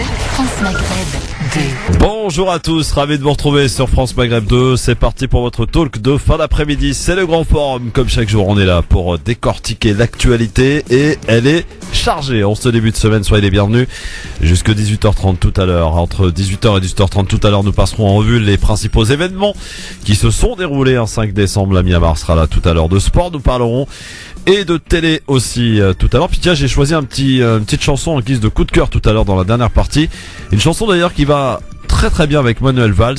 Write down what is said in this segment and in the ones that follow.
France Maghreb 2. Bonjour à tous, ravi de vous retrouver sur France Maghreb 2. C'est parti pour votre talk de fin d'après-midi. C'est le grand forum. Comme chaque jour, on est là pour décortiquer l'actualité et elle est chargée en ce début de semaine. Soyez les bienvenus. Jusque 18h30 tout à l'heure. Entre 18h et 18h30 tout à l'heure, nous passerons en revue les principaux événements qui se sont déroulés un 5 décembre. L'ami Amar sera là tout à l'heure. De sport, nous parlerons et de télé aussi tout à l'heure. Puis tiens, j'ai choisi une petite chanson en guise de coup de cœur tout à l'heure dans la dernière partie. Une chanson d'ailleurs qui va très très bien avec Manuel Valls.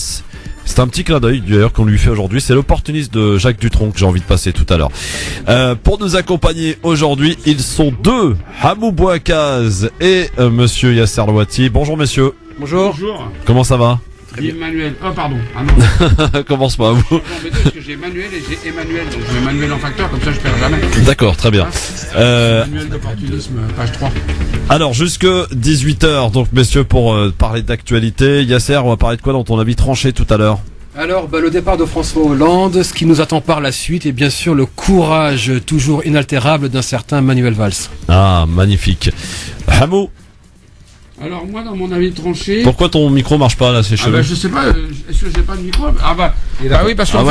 C'est un petit clin d'œil d'ailleurs qu'on lui fait aujourd'hui. C'est l'opportuniste de Jacques Dutronc que j'ai envie de passer tout à l'heure. Pour nous accompagner aujourd'hui, ils sont deux, Hamou Bouakaz et monsieur Yasser Louati. Bonjour messieurs. Bonjour. Bonjour. Comment ça va? Emmanuel. Oh pardon. Ah non. Commence pas vous. Non, mais parce que j'ai Emmanuel et j'ai Emmanuel. Donc je mets Emmanuel en facteur, comme ça je perds jamais. D'accord, très bien. Emmanuel d'opportunisme, page 3. Alors jusque 18h, donc messieurs, pour parler d'actualité. Yasser, on va parler de quoi dans ton avis tranché tout à l'heure? Alors, le départ de François Hollande, ce qui nous attend par la suite, et bien sûr le courage toujours inaltérable d'un certain Manuel Valls. Ah, magnifique. Hamou, Alors moi dans mon avis tranché. pourquoi ton micro marche pas là, c'est chelou? Je sais pas, est-ce que j'ai pas de micro? Bah oui, parce qu'en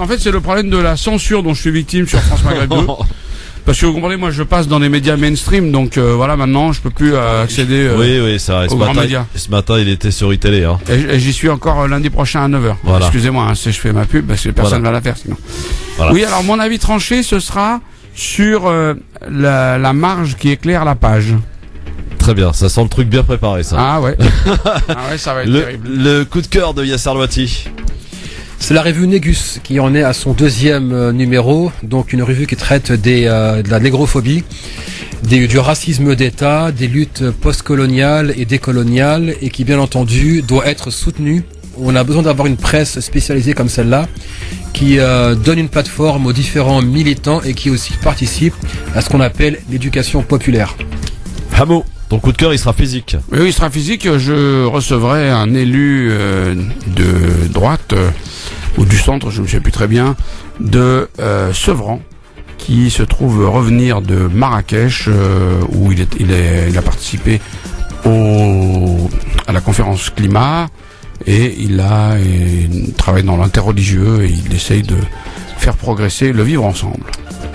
fait, c'est le problème de la censure dont je suis victime sur France Maghreb 2. Parce que vous comprenez, moi je passe dans les médias mainstream, donc voilà, maintenant je peux plus accéder Oui, ça aux grands médias. Ce matin, il était sur iTélé. Hein. Et j'y suis encore lundi prochain à 9h. Voilà. Excusez-moi, si je fais ma pub, parce que personne va la faire sinon. Voilà. Oui, alors mon avis tranché, ce sera sur la marge qui éclaire la page. Très bien, ça sent le truc bien préparé ça. Ah ouais. Ça va être terrible. Le coup de cœur de Yasser Louati. C'est la revue Négus qui en est à son deuxième numéro, donc une revue qui traite de la négrophobie, du racisme d'État, des luttes postcoloniales et décoloniales, et qui bien entendu doit être soutenue. On a besoin d'avoir une presse spécialisée comme celle-là, qui donne une plateforme aux différents militants et qui aussi participe à ce qu'on appelle l'éducation populaire. Hamou, ton coup de cœur il sera physique. Oui, il sera physique. Je recevrai un élu de droite ou du centre, je ne sais plus très bien, de Sevran, qui se trouve revenir de Marrakech, où il a participé à la conférence climat, et il travaille dans l'interreligieux et il essaye de faire progresser le vivre ensemble.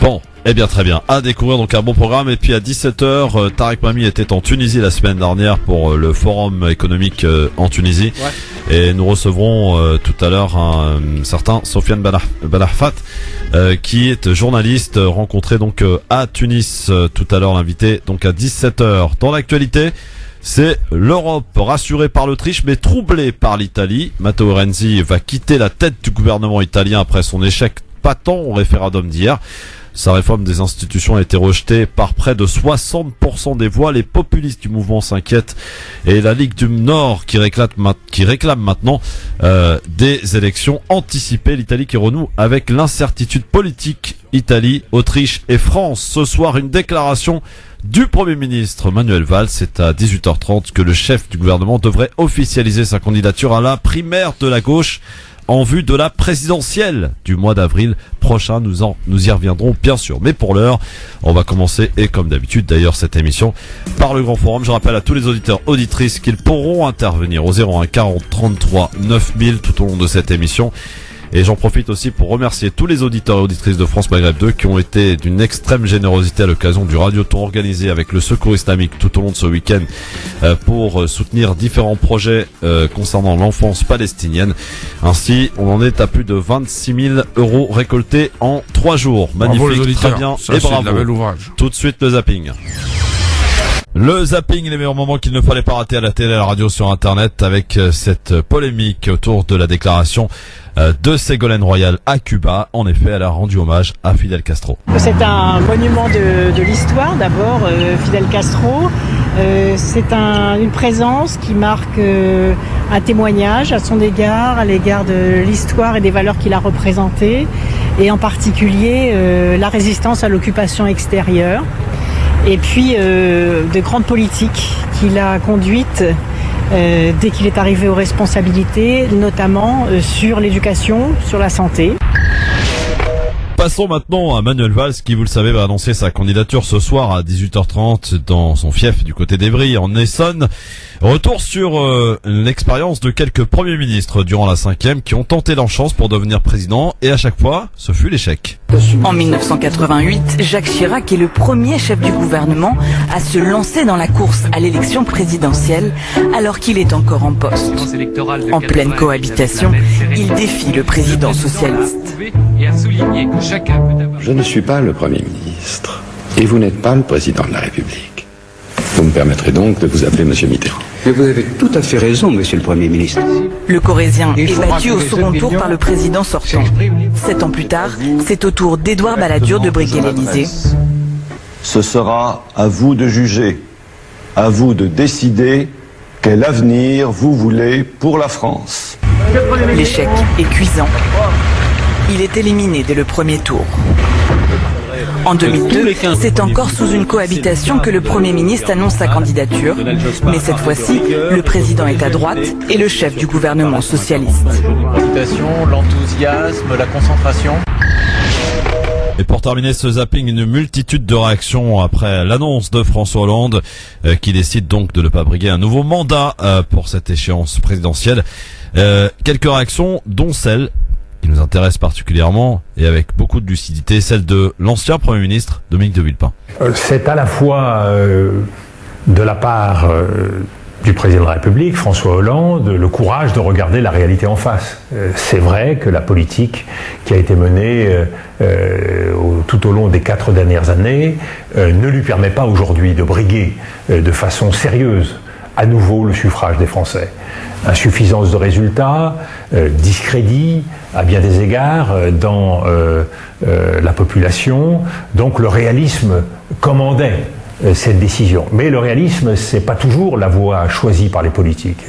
Bon, eh bien très bien. À découvrir donc un bon programme. Et puis à 17h, Tarek Mami était en Tunisie la semaine dernière pour le forum économique en Tunisie. Ouais. Et nous recevrons tout à l'heure un certain Sofiane Benarfat qui est journaliste rencontré donc à Tunis tout à l'heure, l'invité donc à 17h. Dans l'actualité, c'est l'Europe rassurée par l'Autriche mais troublée par l'Italie. Matteo Renzi va quitter la tête du gouvernement italien après son échec patent au référendum d'hier. Sa réforme des institutions a été rejetée par près de 60% des voix. Les populistes du mouvement s'inquiètent et la Ligue du Nord qui réclame maintenant des élections anticipées. L'Italie qui renoue avec l'incertitude politique. Italie, Autriche et France. Ce soir, une déclaration du Premier ministre Manuel Valls. C'est à 18h30 que le chef du gouvernement devrait officialiser sa candidature à la primaire de la gauche en vue de la présidentielle du mois d'avril prochain. Nous y reviendrons bien sûr. Mais pour l'heure, on va commencer, et comme d'habitude d'ailleurs cette émission, par le grand forum. Je rappelle à tous les auditeurs, auditrices qu'ils pourront intervenir au 01 40 33 9000 tout au long de cette émission. Et j'en profite aussi pour remercier tous les auditeurs et auditrices de France Maghreb 2 qui ont été d'une extrême générosité à l'occasion du Radio Tour organisé avec le Secours Islamique tout au long de ce week-end pour soutenir différents projets concernant l'enfance palestinienne. Ainsi, on en est à plus de 26 000 € récoltés en 3 jours. Magnifique, très bien, et bravo. Tout de suite le zapping. Le zapping, les meilleurs moments qu'il ne fallait pas rater à la télé, à la radio, sur Internet, avec cette polémique autour de la déclaration de Ségolène Royal à Cuba. En effet, elle a rendu hommage à Fidel Castro. C'est un monument de l'histoire, d'abord, Fidel Castro. C'est une présence qui marque un témoignage à son égard, à l'égard de l'histoire et des valeurs qu'il a représentées, et en particulier la résistance à l'occupation extérieure. Et puis de grandes politiques qu'il a conduites dès qu'il est arrivé aux responsabilités, notamment sur l'éducation, sur la santé. Passons maintenant à Manuel Valls qui, vous le savez, va annoncer sa candidature ce soir à 18h30 dans son fief du côté d'Evry en Essonne. Retour sur l'expérience de quelques premiers ministres durant la 5e qui ont tenté leur chance pour devenir président et à chaque fois, ce fut l'échec. En 1988, Jacques Chirac est le premier chef du gouvernement à se lancer dans la course à l'élection présidentielle alors qu'il est encore en poste. En pleine cohabitation, il défie le président socialiste. Je ne suis pas le Premier ministre et vous n'êtes pas le Président de la République. Vous me permettrez donc de vous appeler Monsieur Mitterrand. Mais vous avez tout à fait raison, Monsieur le Premier ministre. Le Corrézien est battu au second tour par le président sortant. 7 ans plus tard, c'est au tour d'Édouard Balladur de briguer l'Élysée. Ce sera à vous de juger, à vous de décider quel avenir vous voulez pour la France. L'échec est cuisant. Il est éliminé dès le premier tour. En 2002, c'est encore sous une cohabitation que le Premier ministre annonce sa candidature. Mais cette fois-ci, le président est à droite et le chef du gouvernement socialiste. L'enthousiasme, la concentration. Et pour terminer ce zapping, une multitude de réactions après l'annonce de François Hollande qui décide donc de ne pas briguer un nouveau mandat pour cette échéance présidentielle. Quelques réactions, dont celle qui nous intéresse particulièrement et avec beaucoup de lucidité, celle de l'ancien Premier ministre Dominique de Villepin. C'est à la fois de la part du président de la République, François Hollande, le courage de regarder la réalité en face. C'est vrai que la politique qui a été menée tout au long des 4 dernières années ne lui permet pas aujourd'hui de briguer de façon sérieuse à nouveau le suffrage des Français. Insuffisance de résultats, discrédit à bien des égards dans la population. Donc le réalisme commandait cette décision. Mais le réalisme, c'est pas toujours la voie choisie par les politiques.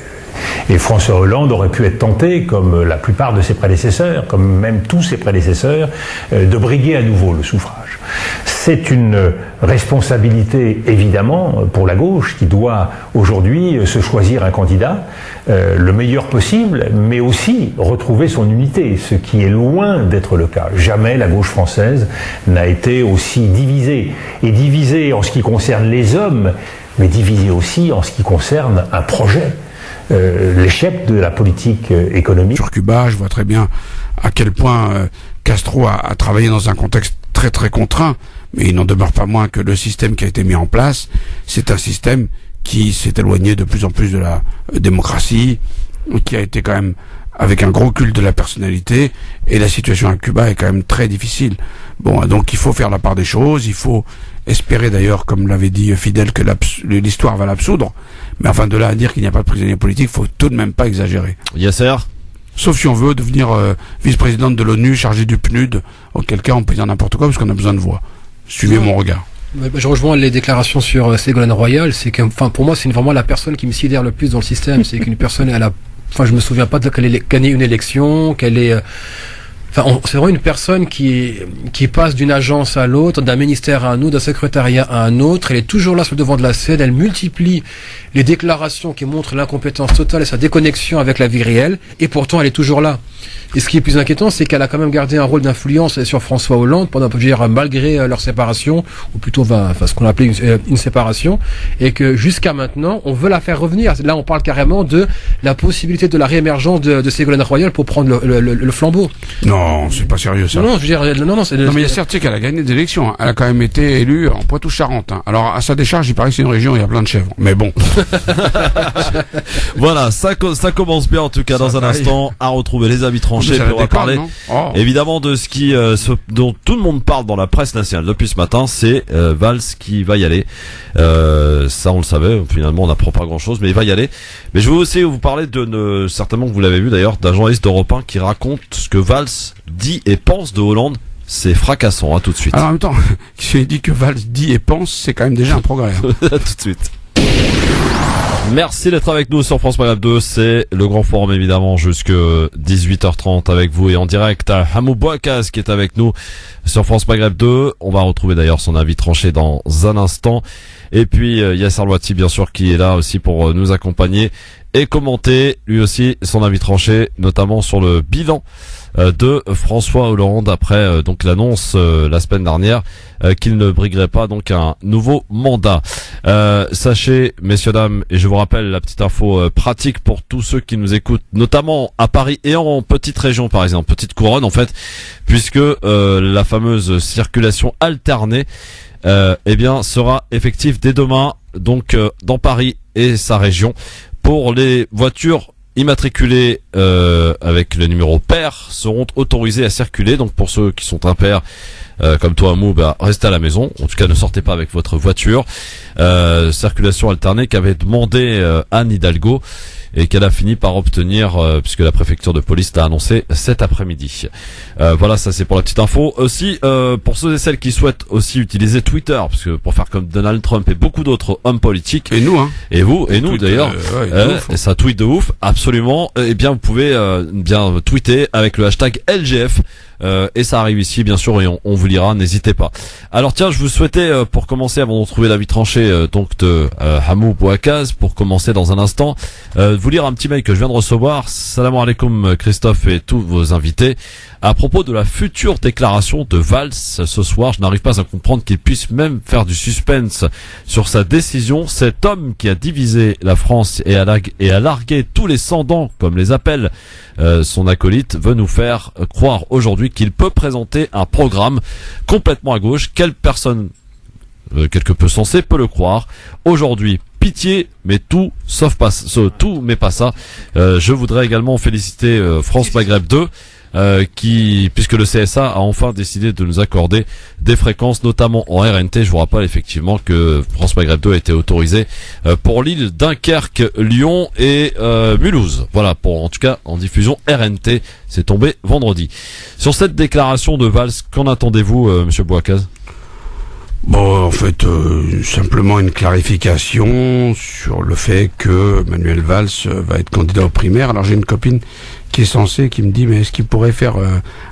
Et François Hollande aurait pu être tenté, comme la plupart de ses prédécesseurs, comme même tous ses prédécesseurs, de briguer à nouveau le suffrage. C'est une responsabilité, évidemment, pour la gauche, qui doit aujourd'hui se choisir un candidat, le meilleur possible, mais aussi retrouver son unité, ce qui est loin d'être le cas. Jamais la gauche française n'a été aussi divisée. Et divisée en ce qui concerne les hommes, mais divisée aussi en ce qui concerne un projet. L'échec de la politique économique. Sur Cuba, je vois très bien à quel point Castro a travaillé dans un contexte très très contraint, mais il n'en demeure pas moins que le système qui a été mis en place, c'est un système qui s'est éloigné de plus en plus de la démocratie, qui a été quand même avec un gros culte de la personnalité, et la situation à Cuba est quand même très difficile. Bon, donc il faut faire la part des choses, il faut espérer d'ailleurs, comme l'avait dit Fidel, que l'histoire va l'absoudre, mais enfin de là à dire qu'il n'y a pas de prisonniers politiques, faut tout de même pas exagérer. Yasser ? Sauf si on veut devenir vice-présidente de l'ONU, chargée du PNUD, auquel cas on peut dire n'importe quoi parce qu'on a besoin de voix. Suivez mon regard. Je rejoins les déclarations sur Ségolène Royal, c'est que, enfin, pour moi, c'est vraiment la personne qui me sidère le plus dans le système, c'est qu'une personne, je me souviens pas qu'elle ait gagné une élection, qu'elle ait, c'est vraiment une personne qui passe d'une agence à l'autre, d'un ministère à un autre, d'un secrétariat à un autre. Elle est toujours là sur le devant de la scène. Elle multiplie les déclarations qui montrent l'incompétence totale et sa déconnexion avec la vie réelle. Et pourtant, elle est toujours là. Et ce qui est plus inquiétant, c'est qu'elle a quand même gardé un rôle d'influence sur François Hollande pendant, malgré leur séparation, ou plutôt, ce qu'on appelait une séparation, et que jusqu'à maintenant, on veut la faire revenir. Là, on parle carrément de la possibilité de la réémergence de Ségolène Royal pour prendre le flambeau. Non, c'est pas sérieux ça. Non, je veux dire, non, mais il y a certes qu'elle a gagné des élections. Hein. Elle a quand même été élue en Poitou-Charentes. Hein. Alors à sa décharge, il paraît que c'est une région où il y a plein de chèvres. Mais bon. Voilà, ça commence bien en tout cas. Dans un instant, à retrouver les amis tranchés. On va parler évidemment de ce dont tout le monde parle dans la presse nationale depuis ce matin, c'est Valls qui va y aller. Ça on le savait, finalement on n'apprend pas grand chose, mais il va y aller. Mais je veux aussi vous parler certainement que vous l'avez vu d'ailleurs, d'un journaliste d'Europe 1 qui raconte ce que Valls dit et pense de Hollande. C'est fracassant, tout de suite. Alors en même temps, qui dit que Valls dit et pense, c'est quand même déjà un progrès. Hein. Tout de suite. Merci d'être avec nous sur France Maghreb 2, c'est le grand forum évidemment jusque 18h30 avec vous et en direct à Hamou Bouakaz qui est avec nous sur France Maghreb 2. On va retrouver d'ailleurs son avis tranché dans un instant. Et puis Yasser Louati bien sûr qui est là aussi pour nous accompagner et commenter lui aussi son avis tranché, notamment sur le bilan de François Hollande après donc l'annonce la semaine dernière qu'il ne briguerait pas donc un nouveau mandat. Sachez, messieurs dames, et je vous rappelle la petite info pratique pour tous ceux qui nous écoutent, notamment à Paris et en petite région par exemple, petite couronne en fait, puisque la fameuse circulation alternée eh bien sera effective dès demain donc dans Paris et sa région pour les voitures immatriculés avec le numéro pair seront autorisés à circuler. Donc pour ceux qui sont impairs comme toi Mou, restez à la maison, en tout cas ne sortez pas avec votre voiture. Circulation alternée qu'avait demandé Anne Hidalgo et qu'elle a fini par obtenir puisque la préfecture de police l'a annoncé cet après-midi. Voilà, ça c'est pour la petite info. Aussi pour ceux et celles qui souhaitent aussi utiliser Twitter, parce que pour faire comme Donald Trump et beaucoup d'autres hommes politiques, et nous et vous et nous d'ailleurs, et ça tweet de ouf, absolument. Eh bien vous pouvez bien tweeter avec le hashtag LGF. Et ça arrive ici bien sûr et on vous lira, n'hésitez pas. Alors tiens, je vous souhaitais pour commencer, avant de retrouver l'avis tranché donc de Hamou Bouakaz, pour commencer dans un instant, vous lire un petit mail que je viens de recevoir. Salam alaikum Christophe et tous vos invités. À propos de la future déclaration de Valls ce soir, je n'arrive pas à comprendre qu'il puisse même faire du suspense sur sa décision. Cet homme qui a divisé la France et a largué tous les sans-dents, comme les appelle son acolyte, veut nous faire croire aujourd'hui qu'il peut présenter un programme complètement à gauche. Quelle personne quelque peu sensée peut le croire aujourd'hui? Pitié, mais tout sauf pas tout, mais pas ça. Je voudrais également féliciter France Maghreb 2. Qui, puisque le CSA a enfin décidé de nous accorder des fréquences, notamment en RNT. Je vous rappelle effectivement que France Maghreb 2 a été autorisé pour Lille, Dunkerque, Lyon et Mulhouse. Voilà, pour en tout cas en diffusion RNT. C'est tombé vendredi. Sur cette déclaration de Valls, qu'en attendez-vous, Monsieur Bouakaz? Bon, en fait, simplement une clarification sur le fait que Manuel Valls va être candidat aux primaires. Alors j'ai une copine qui est censée, qui me dit, mais est-ce qu'il pourrait faire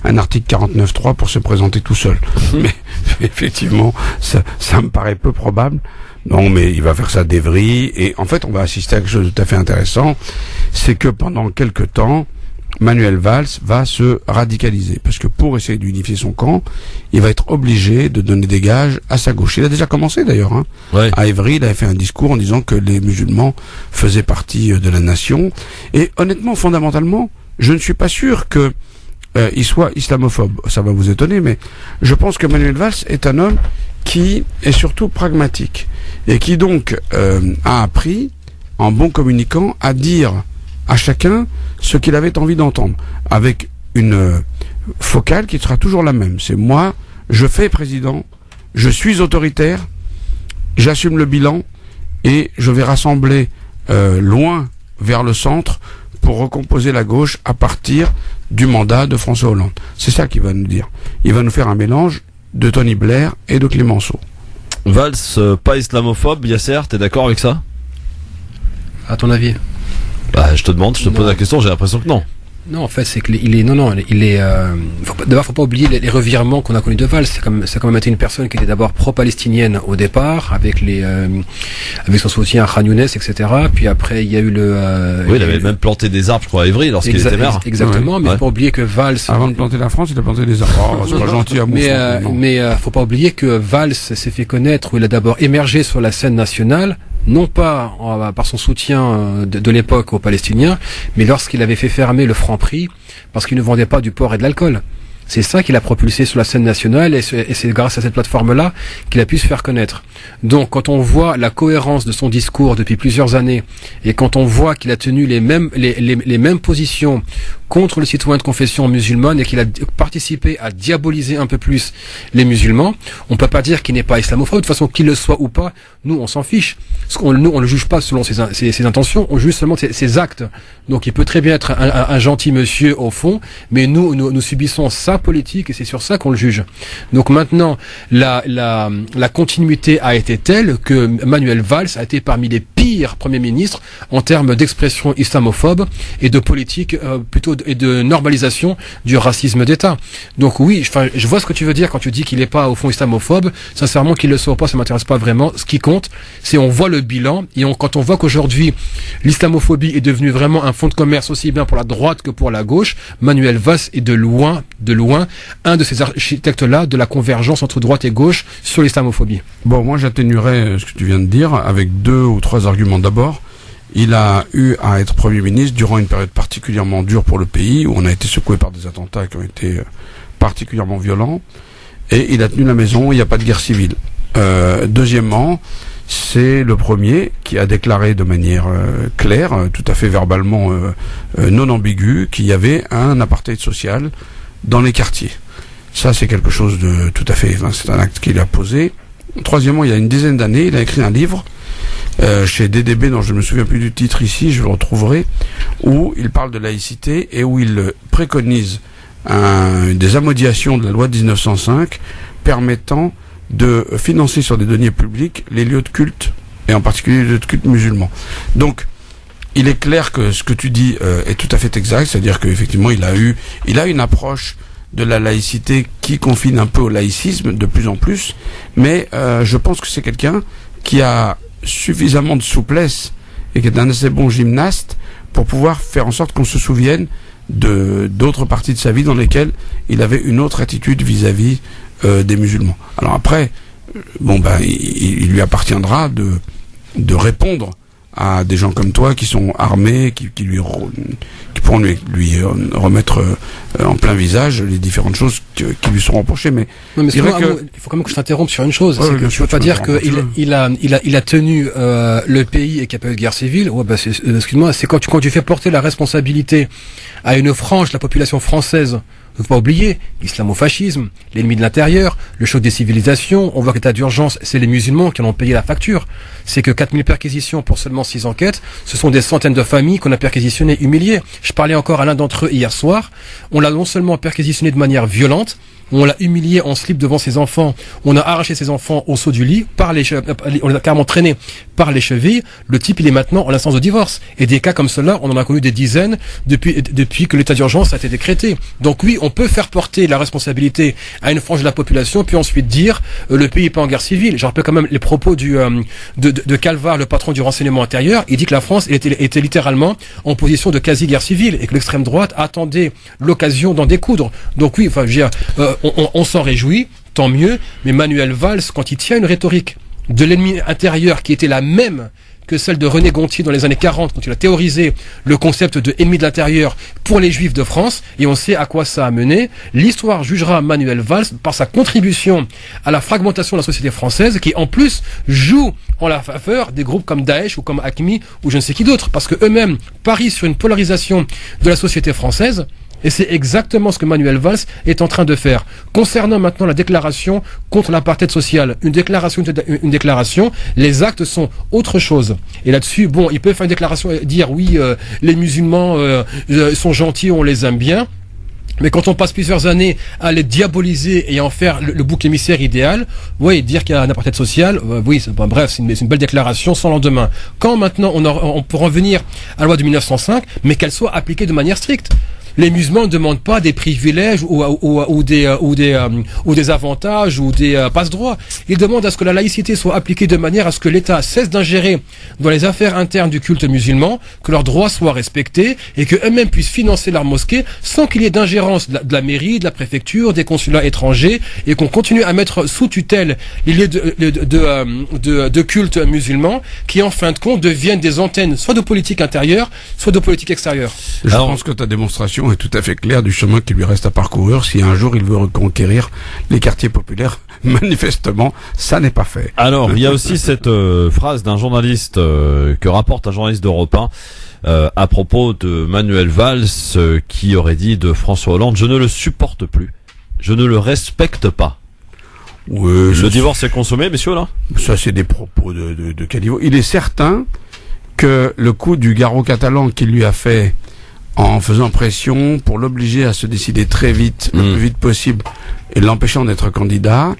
un article 49.3 pour se présenter tout seul? Mais effectivement, ça me paraît peu probable. Non, mais il va faire ça d'Evry. Et en fait, on va assister à quelque chose de tout à fait intéressant. C'est que pendant quelque temps, Manuel Valls va se radicaliser, parce que pour essayer d'unifier son camp, il va être obligé de donner des gages à sa gauche. Il a déjà commencé d'ailleurs, hein. Ouais. À Évry, il avait fait un discours en disant que les musulmans faisaient partie de la nation. Et honnêtement, fondamentalement, je ne suis pas sûr que il soit islamophobe. Ça va vous étonner, mais je pense que Manuel Valls est un homme qui est surtout pragmatique et qui donc a appris, en bon communicant, à dire à chacun ce qu'il avait envie d'entendre, avec une focale qui sera toujours la même. C'est moi, je fais président, je suis autoritaire, j'assume le bilan et je vais rassembler loin vers le centre pour recomposer la gauche à partir du mandat de François Hollande. C'est ça qu'il va nous dire. Il va nous faire un mélange de Tony Blair et de Clémenceau. Valls, pas islamophobe, Yasser, t'es d'accord avec ça? À ton avis? Je te demande, je te pose la question, j'ai l'impression que non. Non, en fait, c'est que il est. D'abord, faut pas oublier les revirements qu'on a connus de Valls. C'est quand même été une personne qui était d'abord pro-palestinienne au départ, avec son soutien à Khan Younes, etc. Puis après, il y a eu oui, il avait même planté des arbres, je crois, à Évry lorsqu'il était maire. Exactement, mais faut pas oublier que Valls. Avant de planter la France, il a planté des arbres. Oh, c'est pas gentil à mais faut pas oublier que Valls s'est fait connaître, où il a d'abord émergé sur la scène nationale, non pas par son soutien de l'époque aux Palestiniens, mais lorsqu'il avait fait fermer le Franprix parce qu'il ne vendait pas du porc et de l'alcool. C'est ça qu'il a propulsé sur la scène nationale et c'est grâce à cette plateforme-là qu'il a pu se faire connaître. Donc quand on voit la cohérence de son discours depuis plusieurs années et quand on voit qu'il a tenu les mêmes positions contre le citoyen de confession musulmane et qu'il a participé à diaboliser un peu plus les musulmans, on peut pas dire qu'il n'est pas islamophobe. De toute façon, qu'il le soit ou pas, nous on s'en fiche. Nous on le juge pas selon ses intentions, on juge seulement ses actes. Donc il peut très bien être un gentil monsieur au fond, mais nous subissons sa politique et c'est sur ça qu'on le juge. Donc maintenant, la continuité a été telle que Manuel Valls a été parmi les pires premiers ministres en termes d'expression islamophobe et de politique plutôt et de normalisation du racisme d'État. Donc oui, je vois ce que tu veux dire quand tu dis qu'il n'est pas au fond islamophobe. Sincèrement, qu'il le soit pas, ça m'intéresse pas vraiment. Ce qui compte, c'est on voit le bilan et quand on voit qu'aujourd'hui l'islamophobie est devenue vraiment un fonds de commerce aussi bien pour la droite que pour la gauche, Manuel Valls est de loin un de ces architectes-là de la convergence entre droite et gauche sur l'islamophobie. Bon, moi j'atténuerais ce que tu viens de dire avec 2 ou 3 arguments. D'abord, il a eu à être Premier ministre durant une période particulièrement dure pour le pays, où on a été secoué par des attentats qui ont été particulièrement violents, et il a tenu la maison, il n'y a pas de guerre civile. Deuxièmement, c'est le premier qui a déclaré de manière claire, tout à fait verbalement non ambiguë, qu'il y avait un apartheid social dans les quartiers. Ça, c'est quelque chose de tout à fait... c'est un acte qu'il a posé. Troisièmement, il y a une dizaine d'années, il a écrit un livre chez DDB, dont je ne me souviens plus du titre ici, je le retrouverai, où il parle de laïcité et où il préconise des amodiations de la loi de 1905 permettant de financer sur des deniers publics les lieux de culte, et en particulier les lieux de culte musulmans. Donc, il est clair que ce que tu dis est tout à fait exact, c'est-à-dire qu'effectivement, il a une approche de la laïcité qui confine un peu au laïcisme de plus en plus, mais je pense que c'est quelqu'un qui a suffisamment de souplesse et qui est un assez bon gymnaste pour pouvoir faire en sorte qu'on se souvienne d'autres parties de sa vie dans lesquelles il avait une autre attitude vis-à-vis des musulmans. Alors après, il lui appartiendra de répondre à des gens comme toi qui sont armés, qui pourront lui remettre en plein visage les différentes choses qui lui sont reprochées. Mais non, mais il faut quand même que je t'interrompe sur une chose. Ouais, c'est que tu peux pas dire qu'il a tenu le pays et qu'il n'y a pas eu de guerre civile. Ouais, excuse-moi, c'est quand tu fais porter la responsabilité à une frange de la population française. Il ne faut pas oublier l'islamo-fascisme, l'ennemi de l'intérieur, le choc des civilisations. On voit que l'état d'urgence, c'est les musulmans qui en ont payé la facture. C'est que 4000 perquisitions pour seulement 6 enquêtes, ce sont des centaines de familles qu'on a perquisitionnées, humiliées. Je parlais encore à l'un d'entre eux hier soir. On l'a non seulement perquisitionné de manière violente, on l'a humilié en slip devant ses enfants, on a arraché ses enfants au saut du lit, on l'a carrément traîné par les chevilles. Le type, il est maintenant en instance de divorce. Et des cas comme cela, on en a connu des dizaines depuis que l'état d'urgence a été décrété. Donc oui, on peut faire porter la responsabilité à une frange de la population, puis ensuite dire le pays n'est pas en guerre civile. Je rappelle quand même les propos de Calvar, le patron du renseignement intérieur. Il dit que la France était littéralement en position de quasi-guerre civile et que l'extrême droite attendait l'occasion d'en découdre. Donc oui, on s'en réjouit, tant mieux, mais Manuel Valls, quand il tient une rhétorique de l'ennemi intérieur qui était la même que celle de René Gontier dans les années 40, quand il a théorisé le concept de ennemi de l'intérieur pour les Juifs de France, et on sait à quoi ça a mené, l'histoire jugera Manuel Valls par sa contribution à la fragmentation de la société française, qui en plus joue en la faveur des groupes comme Daesh ou comme Hakmi ou je ne sais qui d'autre, parce que eux-mêmes parient sur une polarisation de la société française. Et c'est exactement ce que Manuel Valls est en train de faire. Concernant maintenant la déclaration contre l'apartheid social, une déclaration, les actes sont autre chose. Et là-dessus, il peut faire une déclaration et dire oui, les musulmans sont gentils, on les aime bien. Mais quand on passe plusieurs années à les diaboliser et en faire le bouc émissaire idéal, dire qu'il y a un apartheid social, c'est une belle déclaration sans lendemain. Quand maintenant on peut revenir à la loi de 1905, mais qu'elle soit appliquée de manière stricte. Les musulmans ne demandent pas des privilèges ou des avantages ou des passe-droits. Ils demandent à ce que la laïcité soit appliquée de manière à ce que l'État cesse d'ingérer dans les affaires internes du culte musulman, que leurs droits soient respectés et qu'eux-mêmes puissent financer leur mosquée sans qu'il y ait d'ingérence de la mairie, de la préfecture, des consulats étrangers et qu'on continue à mettre sous tutelle les lieux de culte musulman qui en fin de compte deviennent des antennes soit de politique intérieure, soit de politique extérieure. Je pense que ta démonstration est tout à fait clair du chemin qui lui reste à parcourir si un jour il veut reconquérir les quartiers populaires. Manifestement, ça n'est pas fait. Alors, il y a aussi cette phrase d'un journaliste que rapporte un journaliste d'Europe 1 à propos de Manuel Valls qui aurait dit de François Hollande: je ne le supporte plus, je ne le respecte pas. Le divorce est consommé, messieurs, là? Ça, c'est des propos de quel niveau? Il est certain que le coup du garrot catalan qu'il lui a fait en faisant pression pour l'obliger à se décider très vite, le plus vite possible, et l'empêchant d'être candidat,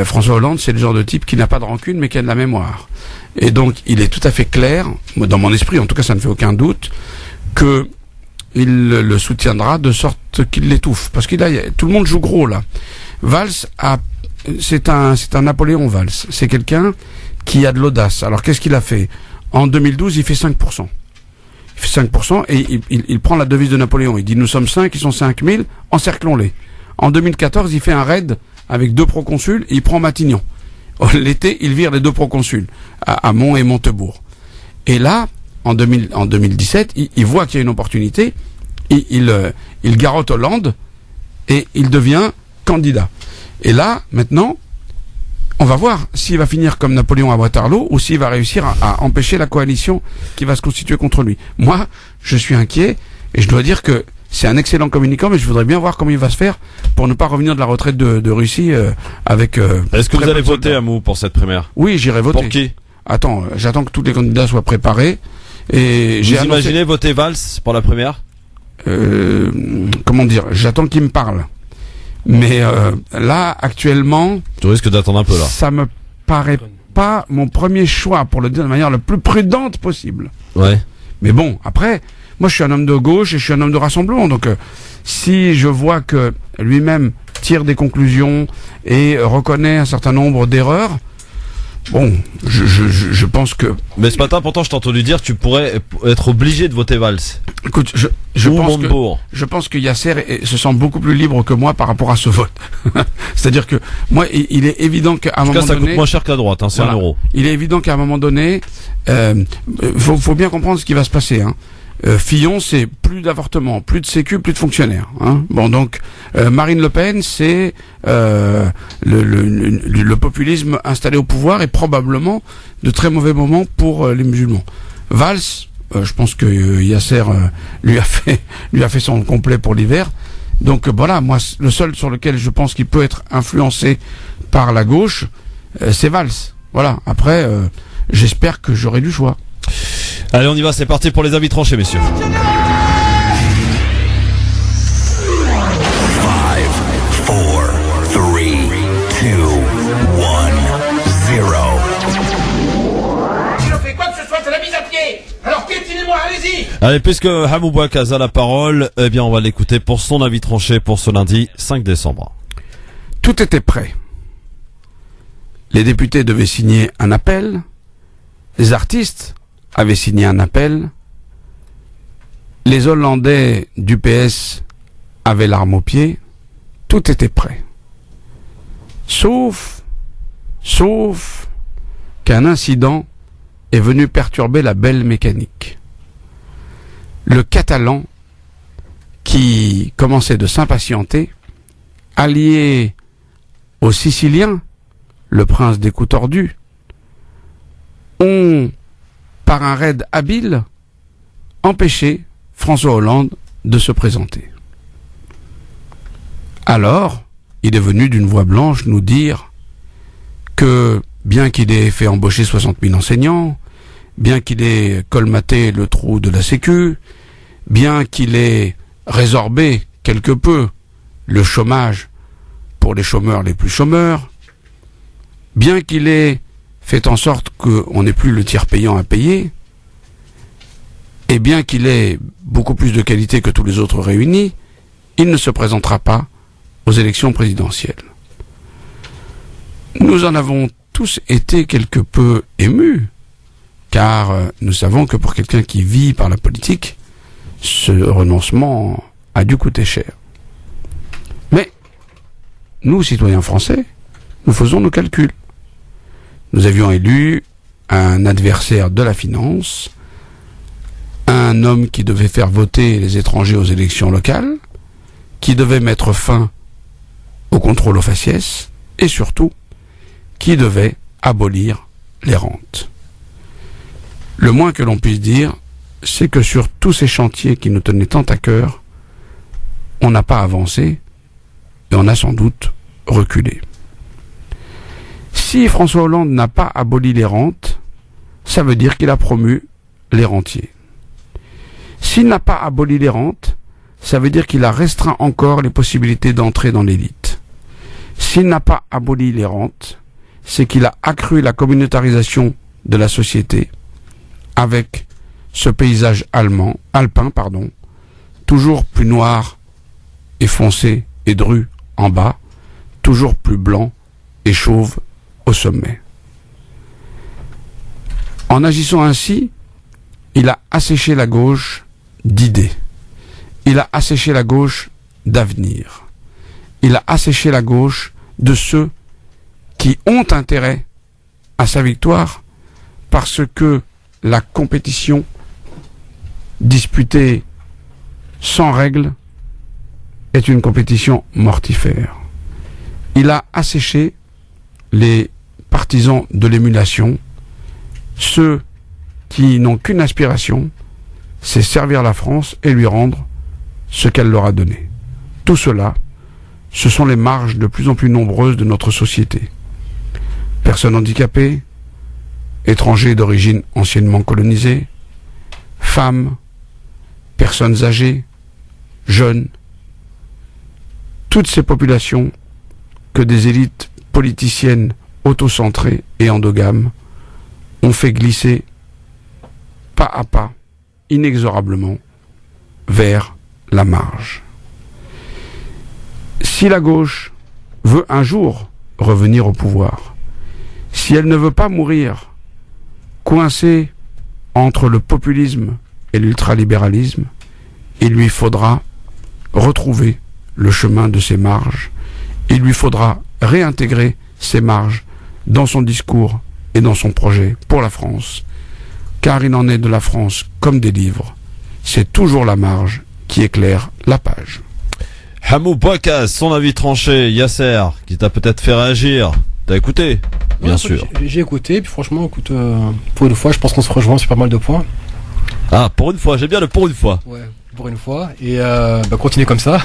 François Hollande, c'est le genre de type qui n'a pas de rancune, mais qui a de la mémoire. Et donc, il est tout à fait clair, dans mon esprit, en tout cas, ça ne fait aucun doute, que il le soutiendra de sorte qu'il l'étouffe. Parce tout le monde joue gros là. Valls c'est un Napoléon Valls. C'est quelqu'un qui a de l'audace. Alors qu'est-ce qu'il a fait? En 2012, il fait 5%. Il fait 5% et il prend la devise de Napoléon. Il dit nous sommes 5, ils sont 5000, encerclons-les. En 2014, il fait un raid avec 2 proconsuls et il prend Matignon. L'été, il vire les 2 proconsuls à Mont et Montebourg. Et là, en 2017, il voit qu'il y a une opportunité, il garrotte Hollande et il devient candidat. Et là, maintenant, on va voir s'il va finir comme Napoléon à Waterloo ou s'il va réussir à empêcher la coalition qui va se constituer contre lui. Moi, je suis inquiet et je dois dire que c'est un excellent communicant, mais je voudrais bien voir comment il va se faire pour ne pas revenir de la retraite de Russie avec... Est-ce que vous allez voter, Hamou, pour cette primaire? Oui, j'irai voter. Pour qui? Attends, j'attends que tous les candidats soient préparés. Et vous imaginez voter Valls pour la primaire? Comment dire? J'attends qu'il me parle. Mais là, actuellement... Tu risques d'attendre un peu, là. Ça me paraît pas mon premier choix, pour le dire de manière la plus prudente possible. Ouais. Mais bon, après, moi je suis un homme de gauche et je suis un homme de rassemblement. Donc, si je vois que lui-même tire des conclusions et reconnaît un certain nombre d'erreurs... Bon, je pense que... Mais ce matin, pourtant, je t'ai entendu dire que tu pourrais être obligé de voter Valls. Écoute, je pense que Yasser se sent beaucoup plus libre que moi par rapport à ce vote. C'est-à-dire que, moi, il est évident qu'à un moment donné... ça coûte moins cher qu'à droite, hein, c'est voilà, 1 euro. Il est évident qu'à un moment donné, faut bien comprendre ce qui va se passer, hein. Fillon, c'est plus d'avortements, plus de sécu, plus de fonctionnaires. Hein. Bon, donc Marine Le Pen, c'est le populisme installé au pouvoir et probablement de très mauvais moments pour les musulmans. Valls, je pense que Yasser lui a fait son complet pour l'hiver. Donc voilà, moi, le seul sur lequel je pense qu'il peut être influencé par la gauche, c'est Valls. Voilà. Après, j'espère que j'aurai du choix. Allez, on y va, c'est parti pour les avis tranchés, messieurs. 5, 4, 3, 2, 1, 0. Si l'on fait quoi que ce soit, c'est la mise à pied. Alors piétinez-moi, allez-y. Allez, puisque Hamou Bouakaz a la parole, eh bien, on va l'écouter pour son avis tranché pour ce lundi 5 décembre. Tout était prêt. Les députés devaient signer un appel. Les artistes avaient signé un appel. Les Hollandais du PS avaient l'arme au pied. Tout était prêt. Sauf qu'un incident est venu perturber la belle mécanique. Le Catalan, qui commençait de s'impatienter, allié au Sicilien, le prince des coups tordus, ont, par un raid habile, empêché François Hollande de se présenter. Alors, il est venu d'une voix blanche nous dire que, bien qu'il ait fait embaucher 60 000 enseignants, bien qu'il ait colmaté le trou de la Sécu, bien qu'il ait résorbé quelque peu le chômage pour les chômeurs les plus chômeurs, bien qu'il ait fait en sorte qu'on n'ait plus le tiers payant à payer, et bien qu'il ait beaucoup plus de qualité que tous les autres réunis, il ne se présentera pas aux élections présidentielles. Nous en avons tous été quelque peu émus, car nous savons que pour quelqu'un qui vit par la politique, ce renoncement a dû coûter cher. Mais, nous, citoyens français, nous faisons nos calculs. Nous avions élu un adversaire de la finance, un homme qui devait faire voter les étrangers aux élections locales, qui devait mettre fin au contrôle aux faciès, et surtout, qui devait abolir les rentes. Le moins que l'on puisse dire, c'est que sur tous ces chantiers qui nous tenaient tant à cœur, on n'a pas avancé, et on a sans doute reculé. Si François Hollande n'a pas aboli les rentes, ça veut dire qu'il a promu les rentiers. S'il n'a pas aboli les rentes, ça veut dire qu'il a restreint encore les possibilités d'entrer dans l'élite. S'il n'a pas aboli les rentes, c'est qu'il a accru la communautarisation de la société avec ce paysage alpin, toujours plus noir et foncé et dru en bas, toujours plus blanc et chauve au sommet. En agissant ainsi, il a asséché la gauche d'idées. Il a asséché la gauche d'avenir. Il a asséché la gauche de ceux qui ont intérêt à sa victoire parce que la compétition disputée sans règles est une compétition mortifère. Il a asséché les partisans de l'émulation, ceux qui n'ont qu'une aspiration, c'est servir la France et lui rendre ce qu'elle leur a donné. Tout cela, ce sont les marges de plus en plus nombreuses de notre société. Personnes handicapées, étrangers d'origine anciennement colonisée, femmes, personnes âgées, jeunes, toutes ces populations que des élites politiciennes autocentrées et endogames ont fait glisser pas à pas, inexorablement, vers la marge. Si la gauche veut un jour revenir au pouvoir, si elle ne veut pas mourir coincée entre le populisme et l'ultralibéralisme, il lui faudra retrouver le chemin de ses marges, il lui faudra réintégrer ces marges dans son discours et dans son projet pour la France, car il en est de la France comme des livres, c'est toujours la marge qui éclaire la page. Hamou Bouakaz, son avis tranché, Yasser, qui t'a peut-être fait réagir. T'as écouté? Bien sûr. J'ai écouté, puis franchement, écoute, pour une fois, je pense qu'on se rejoint sur pas mal de points. Ah, pour une fois, j'aime bien le pour une fois. Ouais, pour une fois, et continuez comme ça.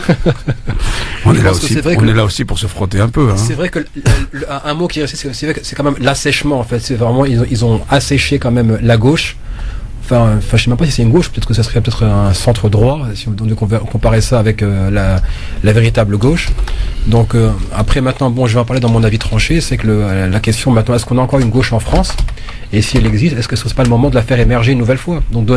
On est là aussi pour se frotter un peu. Hein. C'est vrai que un mot qui est resté, c'est vrai que c'est quand même l'assèchement, en fait. C'est vraiment, ils ont asséché quand même la gauche. Enfin, je sais même pas si c'est une gauche, peut-être que ça serait peut-être un centre droit, si on comparait ça avec la véritable gauche. Donc après maintenant, bon, je vais en parler dans mon avis tranché, c'est que la question maintenant, est-ce qu'on a encore une gauche en France? Et si elle existe, est-ce que ce serait pas le moment de la faire émerger une nouvelle fois? Donc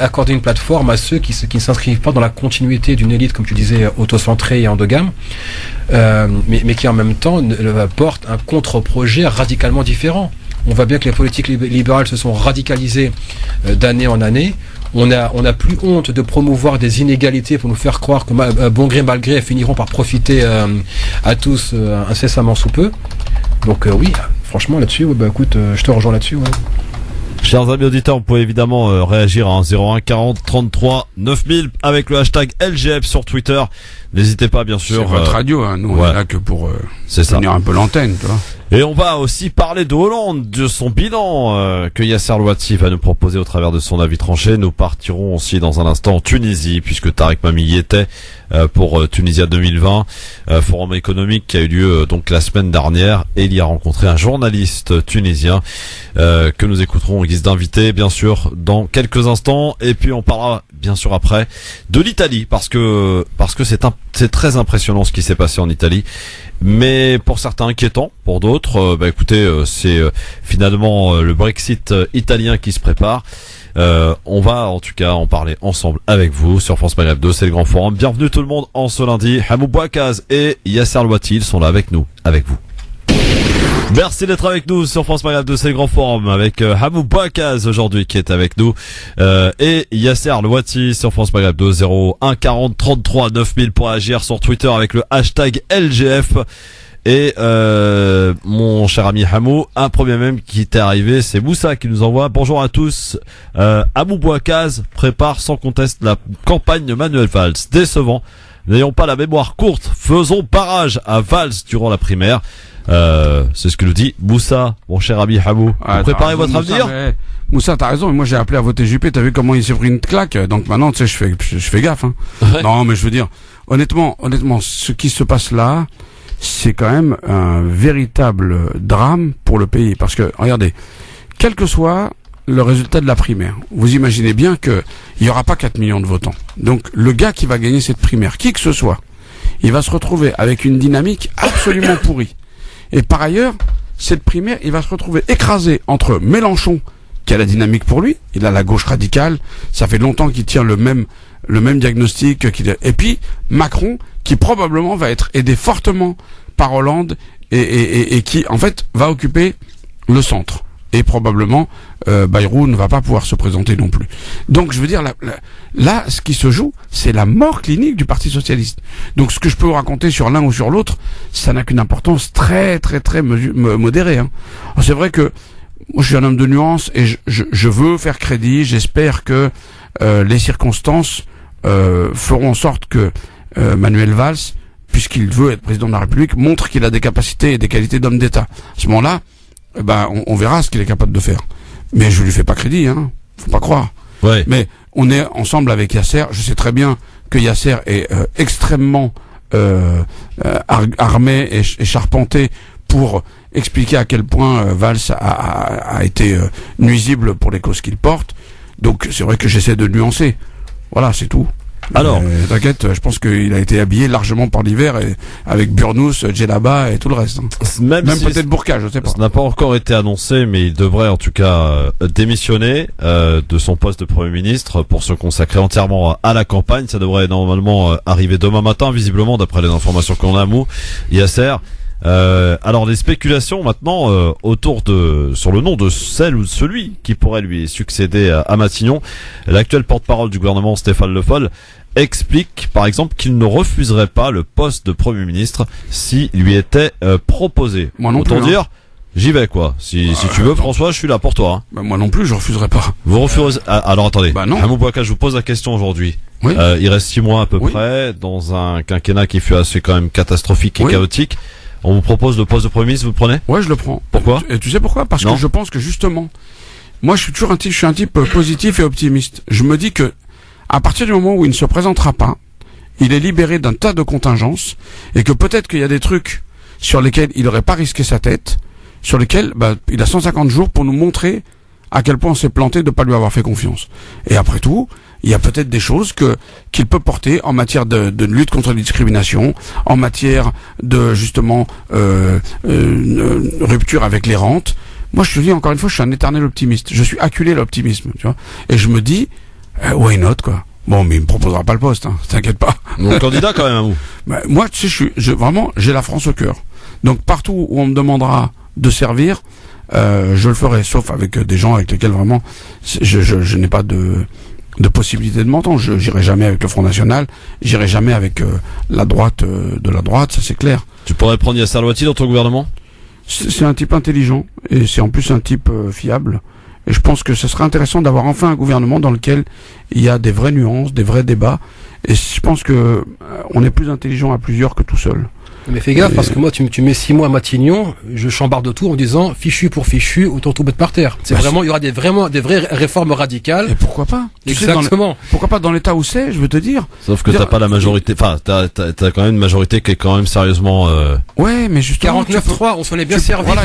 accorder une plateforme à ceux qui ne s'inscrivent pas dans la continuité d'une élite, comme tu disais, autocentrée et endogame, mais qui en même temps porte un contre-projet radicalement différent. On voit bien que les politiques libérales se sont radicalisées d'année en année. On n'a plus honte de promouvoir des inégalités pour nous faire croire que bon gré mal gré, elles finiront par profiter à tous incessamment sous peu. Donc oui, franchement là-dessus, écoute, je te rejoins là-dessus. Ouais. Chers amis auditeurs, vous pouvez évidemment réagir à 01 40 33 9000 avec le hashtag LGF sur Twitter. N'hésitez pas, bien sûr. C'est votre radio, hein. Nous on est là que pour tenir un peu l'antenne, tu vois. Et on va aussi parler de Hollande, de son bilan que Yasser Louati va nous proposer au travers de son avis tranché. Nous partirons aussi dans un instant en Tunisie, puisque Tarek Mami y était pour Tunisia 2020, forum économique qui a eu lieu donc la semaine dernière, et il y a rencontré un journaliste tunisien que nous écouterons en guise d'invité, bien sûr, dans quelques instants. Et puis on parlera bien sûr après de l'Italie, parce que c'est très impressionnant ce qui s'est passé en Italie. Mais pour certains inquiétant, pour d'autres, écoutez, c'est finalement le Brexit italien qui se prépare. On va en tout cas en parler ensemble avec vous sur France Maghreb 2, c'est le grand forum. Bienvenue tout le monde en ce lundi. Hamou Bouakaz et Yasser Louati, ils sont là avec nous, avec vous. Merci d'être avec nous sur France Maghreb 2, c'est le grand forum avec Hamou Bouakaz aujourd'hui qui est avec nous et Yasser Louati sur France Maghreb 2, 01 40 33 9000 pour agir sur Twitter avec le hashtag LGF. Et mon cher ami Hamou, un premier même qui t'est arrivé, c'est Moussa qui nous envoie: bonjour à tous, Hamou Bouakaz prépare sans conteste la campagne de Manuel Valls. Décevant, n'ayons pas la mémoire courte, faisons barrage à Valls durant la primaire. C'est ce que nous dit Moussa, mon cher ami Hamou. Vous préparez votre avenir? Moussa, t'as raison, mais moi j'ai appelé à voter Juppé, t'as vu comment il s'est pris une claque, donc maintenant tu sais je fais gaffe. Hein. Ouais. Non mais je veux dire, honnêtement, ce qui se passe là, c'est quand même un véritable drame pour le pays, parce que regardez, quel que soit le résultat de la primaire, vous imaginez bien que il y aura pas 4 millions de votants. Donc le gars qui va gagner cette primaire, qui que ce soit, il va se retrouver avec une dynamique absolument pourrie. Et par ailleurs, cette primaire, il va se retrouver écrasé entre Mélenchon, qui a la dynamique pour lui. Il a la gauche radicale. Ça fait longtemps qu'il tient le même diagnostic. Et puis Macron, qui probablement va être aidé fortement par Hollande et qui en fait va occuper le centre. Et probablement Bayrou ne va pas pouvoir se présenter non plus. Donc je veux dire, là ce qui se joue, c'est la mort clinique du Parti Socialiste. Donc ce que je peux vous raconter sur l'un ou sur l'autre, ça n'a qu'une importance très très très modérée. Hein. Alors, c'est vrai que moi je suis un homme de nuance et je veux faire crédit. J'espère que les circonstances feront en sorte que Manuel Valls, puisqu'il veut être président de la République, montre qu'il a des capacités et des qualités d'homme d'État. À ce moment-là, on verra ce qu'il est capable de faire. Mais je lui fais pas crédit, hein. Faut pas croire. Ouais. Mais on est ensemble avec Yasser. Je sais très bien que Yasser est extrêmement armé et charpenté pour expliquer à quel point Valls a été nuisible pour les causes qu'il porte. Donc c'est vrai que j'essaie de nuancer. Voilà, c'est tout. Alors, t'inquiète, je pense qu'il a été habillé largement par l'hiver et avec Burnous, Djellaba et tout le reste. Hein. Même si peut-être Bourka, je sais pas. Ça n'a pas encore été annoncé, mais il devrait en tout cas démissionner de son poste de Premier ministre pour se consacrer entièrement à la campagne. Ça devrait normalement arriver demain matin, visiblement, d'après les informations qu'on a, Yasser. Alors les spéculations maintenant sur le nom de celle ou de celui qui pourrait lui succéder à Matignon. L'actuel porte-parole du gouvernement, Stéphane Le Foll, explique par exemple qu'il ne refuserait pas le poste de Premier ministre s'il lui était proposé. Moi non Autant plus, dire, j'y vais quoi. Si tu veux, François, je suis là pour toi. Hein. Moi non plus, je refuserai pas. Vous refusez alors attendez. Non. Hamou Bouaka, je vous pose la question aujourd'hui. Oui. Il reste 6 mois à peu près dans un quinquennat qui fut assez quand même catastrophique et chaotique. On vous propose le poste de Premier ministre, vous le prenez? Ouais, je le prends. Pourquoi? Et tu sais pourquoi? Parce que je pense que justement, moi je suis un type positif et optimiste. Je me dis que à partir du moment où il ne se présentera pas, il est libéré d'un tas de contingences et que peut-être qu'il y a des trucs sur lesquels il n'aurait pas risqué sa tête, sur lesquels il a 150 jours pour nous montrer à quel point on s'est planté de ne pas lui avoir fait confiance. Et après tout, il y a peut-être des choses qu'il peut porter en matière de lutte contre la discrimination, en matière de justement rupture avec les rentes. Moi, je te dis encore une fois, je suis un éternel optimiste. Je suis acculé à l'optimisme, tu vois. Et je me dis, why not, quoi. Bon, mais il me proposera pas le poste, hein, t'inquiète pas. Mon candidat quand même, à vous. Moi, tu sais, vraiment, j'ai la France au cœur. Donc partout où on me demandera de servir, je le ferai, sauf avec des gens avec lesquels vraiment je n'ai pas de possibilité de m'entendre. J'irai jamais avec le Front National, j'irai jamais avec la droite de la droite, ça c'est clair. Tu pourrais prendre Yasser Louati dans ton gouvernement? C'est un type intelligent et c'est en plus un type fiable. Et je pense que ce serait intéressant d'avoir enfin un gouvernement dans lequel il y a des vraies nuances, des vrais débats. Et je pense que on est plus intelligent à plusieurs que tout seul. Mais fais gaffe, parce que moi, tu mets 6 mois à Matignon, je chambarde de tout en disant fichu pour fichu, autant tout mettre par terre. C'est vraiment, il y aura des vraies réformes radicales. Et pourquoi pas? Exactement. Pourquoi pas dans l'état où c'est, je veux te dire. Sauf que t'as pas la majorité, enfin, t'as quand même une majorité qui est quand même sérieusement, Ouais, mais justement. 49-3, on s'en est bien servi. Voilà,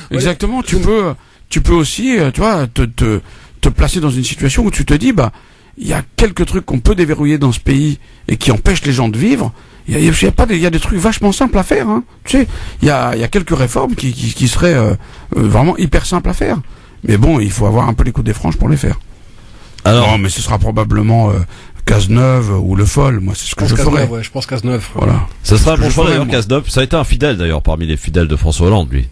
exactement. Tu peux aussi, tu vois, te placer dans une situation où tu te dis, il y a quelques trucs qu'on peut déverrouiller dans ce pays et qui empêchent les gens de vivre. Il y a des trucs vachement simples à faire, hein. Tu sais, il y a quelques réformes qui seraient vraiment hyper simples à faire. Mais bon, il faut avoir un peu les coups des franges pour les faire. Alors, non, mais ce sera probablement Cazeneuve ou Le Foll. Moi, c'est ce que je ferais. Ouais, je pense Cazeneuve. Voilà. Ça sera un bon choix d'ailleurs, Cazeneuve. Ça a été un fidèle d'ailleurs parmi les fidèles de François Hollande, lui.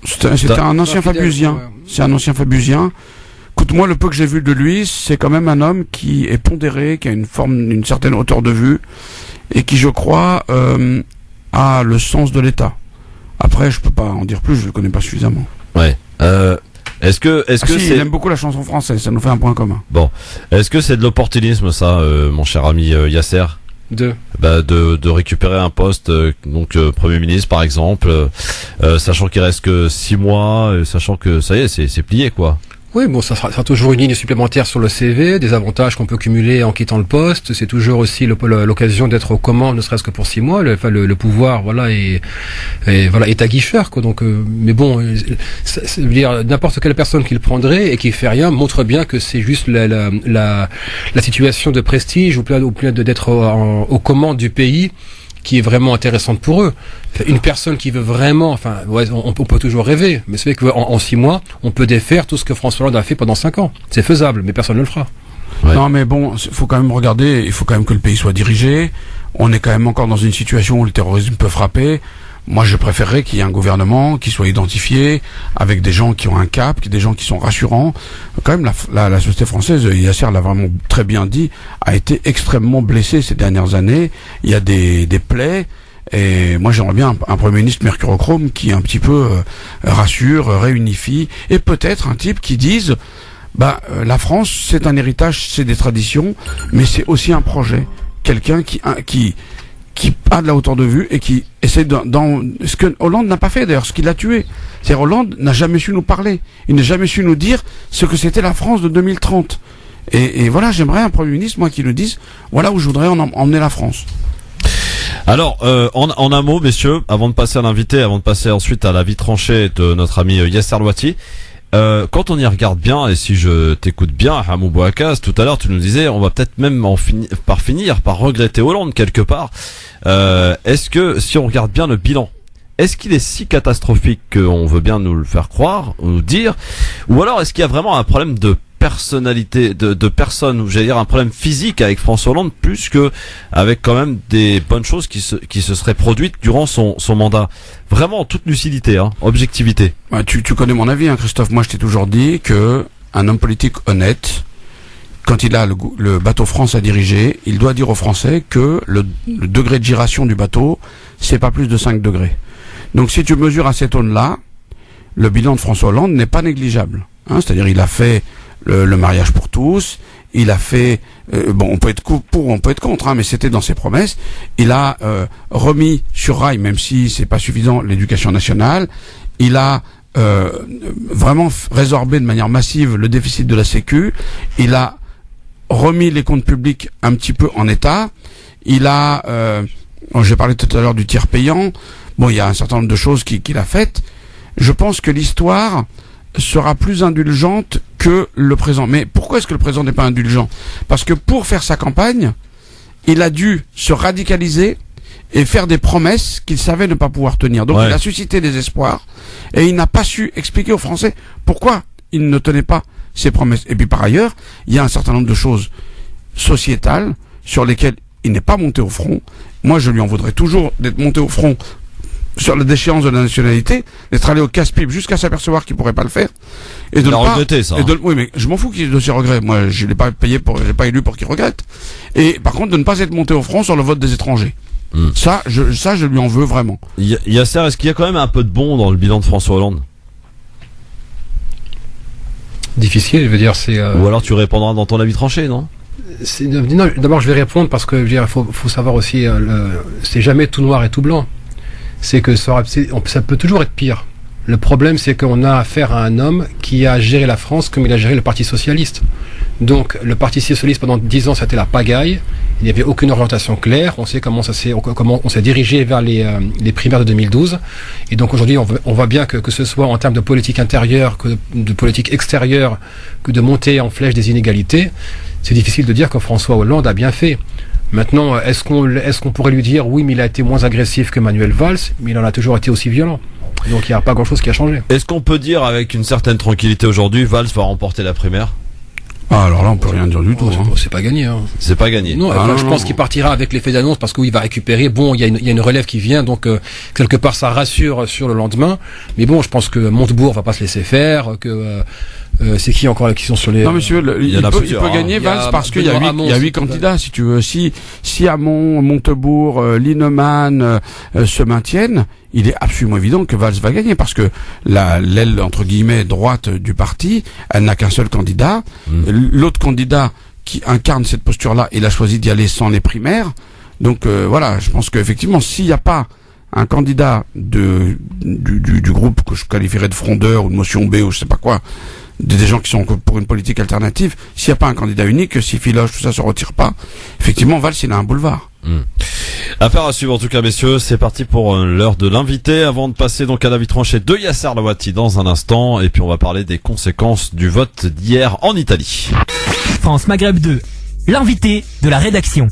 C'était un ancien Fabusien. Ouais. C'est un ancien Fabusien. Écoute-moi, le peu que j'ai vu de lui, c'est quand même un homme qui est pondéré, qui a une certaine hauteur de vue, et qui, je crois, a le sens de l'État. Après, je peux pas en dire plus, je le connais pas suffisamment. Ouais. Est-ce que il aime beaucoup la chanson française, ça nous fait un point commun. Bon. Est-ce que c'est de l'opportunisme, ça, mon cher ami Yasser? De récupérer un poste, Premier ministre, par exemple, sachant qu'il reste que 6 mois, sachant que ça y est, c'est plié, quoi. Oui, bon, ça sera toujours une ligne supplémentaire sur le CV, des avantages qu'on peut cumuler en quittant le poste. C'est toujours aussi l'occasion d'être aux commandes, ne serait-ce que pour 6 mois. Le pouvoir, voilà, et voilà, est aguicheur, quoi. Donc, mais bon, ça veut dire n'importe quelle personne qui le prendrait et qui fait rien montre bien que c'est juste la situation de prestige ou plein d'être aux commandes du pays qui est vraiment intéressante pour eux. Une personne qui veut vraiment, on peut toujours rêver, mais c'est vrai qu'en 6 mois, on peut défaire tout ce que François Hollande a fait pendant 5 ans. C'est faisable, mais personne ne le fera. Ouais. Non, mais bon, faut quand même regarder, il faut quand même que le pays soit dirigé. On est quand même encore dans une situation où le terrorisme peut frapper. Moi, je préférerais qu'il y ait un gouvernement qui soit identifié, avec des gens qui ont un cap, des gens qui sont rassurants. Quand même, la société française, Yasser l'a vraiment très bien dit, a été extrêmement blessée ces dernières années. Il y a des plaies. Et moi, j'aimerais bien un Premier ministre mercurochrome qui un petit peu rassure, réunifie, et peut-être un type qui dise, la France, c'est un héritage, c'est des traditions, mais c'est aussi un projet. Quelqu'un qui a de la hauteur de vue et qui essaie ce que Hollande n'a pas fait d'ailleurs, ce qui l'a tué. C'est-à-dire Hollande n'a jamais su nous parler. Il n'a jamais su nous dire ce que c'était la France de 2030. Et voilà, j'aimerais un Premier ministre, moi, qui nous dise, voilà où je voudrais emmener la France. Alors, en un mot, messieurs, avant de passer à l'invité, avant de passer ensuite à l'avis tranché de notre ami Yasser Louati, quand on y regarde bien, et si je t'écoute bien, Hamou Bouakaz, tout à l'heure tu nous disais, on va peut-être même finir par regretter Hollande quelque part. Est-ce que, si on regarde bien le bilan, est-ce qu'il est si catastrophique qu'on veut bien nous le faire croire, ou nous dire, ou alors est-ce qu'il y a vraiment un problème de personnalité, de personne, ou j'allais dire un problème physique avec François Hollande, plus que avec quand même des bonnes choses qui se seraient produites durant son mandat. Vraiment en toute lucidité, objectivité. Tu connais mon avis, Christophe. Moi, je t'ai toujours dit que un homme politique honnête, quand il a le bateau France à diriger, il doit dire aux Français que le degré de giration du bateau, c'est pas plus de 5 degrés. Donc, si tu mesures à cette aune-là, le bilan de François Hollande n'est pas négligeable. C'est-à-dire, il a fait le mariage pour tous, il a fait, on peut être pour, on peut être contre, mais c'était dans ses promesses. Il a remis sur rail, même si c'est pas suffisant, l'éducation nationale. Il a vraiment résorbé de manière massive le déficit de la Sécu. Il a remis les comptes publics un petit peu en état. Il a, j'ai parlé tout à l'heure du tiers payant. Bon, il y a un certain nombre de choses qu'il a faites. Je pense que l'histoire sera plus indulgente que le présent. Mais pourquoi est-ce que le présent n'est pas indulgent? Parce que pour faire sa campagne, il a dû se radicaliser et faire des promesses qu'il savait ne pas pouvoir tenir. Donc il a suscité des espoirs et il n'a pas su expliquer aux Français pourquoi il ne tenait pas ses promesses. Et puis par ailleurs, il y a un certain nombre de choses sociétales sur lesquelles il n'est pas monté au front. Moi, je lui en voudrais toujours d'être monté au front sur la déchéance de la nationalité, d'être allé au casse-pipe jusqu'à s'apercevoir qu'il pourrait pas le faire, et de regretter ça. Oui, mais je m'en fous qu'il ait de ses regrets. Moi, je l'ai pas payé je l'ai pas élu pour qu'il regrette. Et par contre, de ne pas être monté au front sur le vote des étrangers. Ça, je lui en veux vraiment. Yasser, est-ce qu'il y a quand même un peu de bon dans le bilan de François Hollande? Difficile, je veux dire, c'est. Ou alors tu répondras dans ton avis tranché, non? Non, d'abord, je vais répondre parce que je veux dire, faut savoir aussi, c'est jamais tout noir et tout blanc. C'est que ça peut toujours être pire. Le problème, c'est qu'on a affaire à un homme qui a géré la France comme il a géré le Parti Socialiste. Donc, le Parti Socialiste, pendant 10 ans, c'était la pagaille. Il n'y avait aucune orientation claire. On sait comment on s'est dirigé vers les primaires de 2012. Et donc, aujourd'hui, on voit bien que ce soit en termes de politique intérieure, que de politique extérieure, que de monter en flèche des inégalités, c'est difficile de dire que François Hollande a bien fait. Maintenant, est-ce qu'on pourrait lui dire, oui, mais il a été moins agressif que Manuel Valls, mais il en a toujours été aussi violent. Donc il n'y a pas grand-chose qui a changé. Est-ce qu'on peut dire avec une certaine tranquillité aujourd'hui, Valls va remporter la primaire? Alors là, on peut rien dire du tout. C'est pas gagné. C'est pas gagné. Non, je pense qu'il partira avec l'effet d'annonce parce qu'il va récupérer. Bon, il y a une relève qui vient, donc quelque part ça rassure sur le lendemain. Mais bon, je pense que Montebourg va pas se laisser faire, que c'est qui encore qui sont sur les. Non, monsieur, il peut gagner Valls parce qu'il y a 8 candidats, si tu veux. Si Hamon, Montebourg, Linnemann se maintiennent, il est absolument évident que Valls va gagner parce que l'aile entre guillemets droite du parti, elle n'a qu'un seul candidat. L'autre candidat qui incarne cette posture-là, il a choisi d'y aller sans les primaires. Donc voilà, je pense qu'effectivement, s'il n'y a pas un candidat du groupe que je qualifierais de frondeur ou de motion B ou je sais pas quoi, des gens qui sont pour une politique alternative, s'il n'y a pas un candidat unique, si Filoche, tout ça se retire pas, effectivement, Valls, il a un boulevard. Affaire à suivre en tout cas, messieurs. C'est parti pour l'heure de l'invité. Avant de passer donc à l'avis tranché de Yasser Louati dans un instant, et puis on va parler des conséquences du vote d'hier en Italie. France Maghreb 2, l'invité de la rédaction.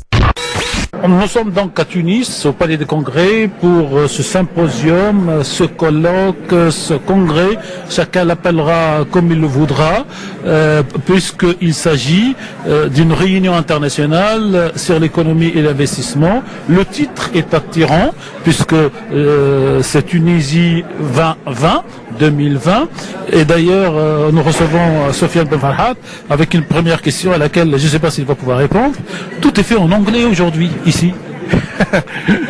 Nous sommes donc à Tunis, au Palais des Congrès, pour ce symposium, ce colloque, ce congrès. Chacun l'appellera comme il le voudra, puisqu'il s'agit d'une réunion internationale sur l'économie et l'investissement. Le titre est attirant, puisque c'est Tunisie 2020. Et d'ailleurs, nous recevons Sofiane Ben Farhat avec une première question à laquelle je ne sais pas s'il va pouvoir répondre. Tout est fait en anglais aujourd'hui, ici.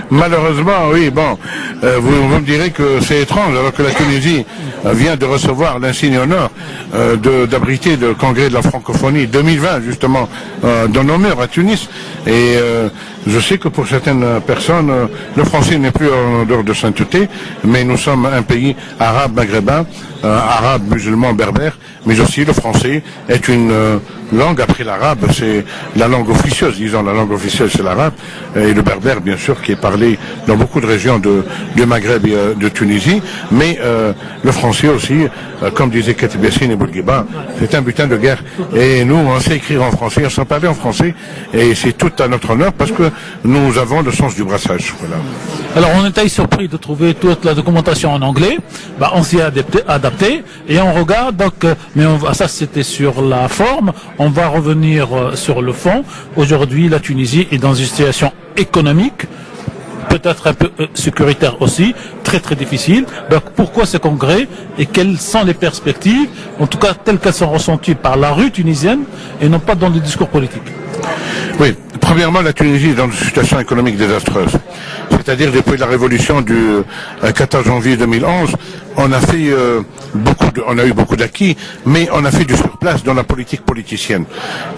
Malheureusement, oui, bon, vous me direz que c'est étrange, alors que la Tunisie vient de recevoir l'insigne honneur d'abriter le congrès de la francophonie 2020, justement, dans l'honneur à Tunis. Et je sais que pour certaines personnes, le français n'est plus en odeur de sainteté, mais nous sommes un pays arabe maghrébin, arabe, musulman, berbère, mais aussi le français est une langue après l'arabe, c'est la langue officieuse, disons, la langue officielle c'est l'arabe, et le berbère bien sûr qui est parlé dans beaucoup de régions du Maghreb et de Tunisie, mais le français aussi, comme disait Katib Yassine et Bourguiba, c'est un butin de guerre, et nous on sait écrire en français, on sait parler en français, et c'est tout à notre honneur parce que nous avons le sens du brassage. Voilà. Alors on était surpris de trouver toute la documentation en anglais, on s'y est adapté et on regarde, donc, mais ça c'était sur la forme, on va revenir sur le fond. Aujourd'hui la Tunisie est dans une situation économique, peut-être un peu sécuritaire aussi, très très difficile. Donc pourquoi ce congrès et quelles sont les perspectives, en tout cas telles qu'elles sont ressenties par la rue tunisienne et non pas dans les discours politiques? Oui, premièrement, la Tunisie est dans une situation économique désastreuse. C'est-à-dire depuis la révolution du 14 janvier 2011, on a fait on a eu beaucoup d'acquis, mais on a fait du surplace dans la politique politicienne.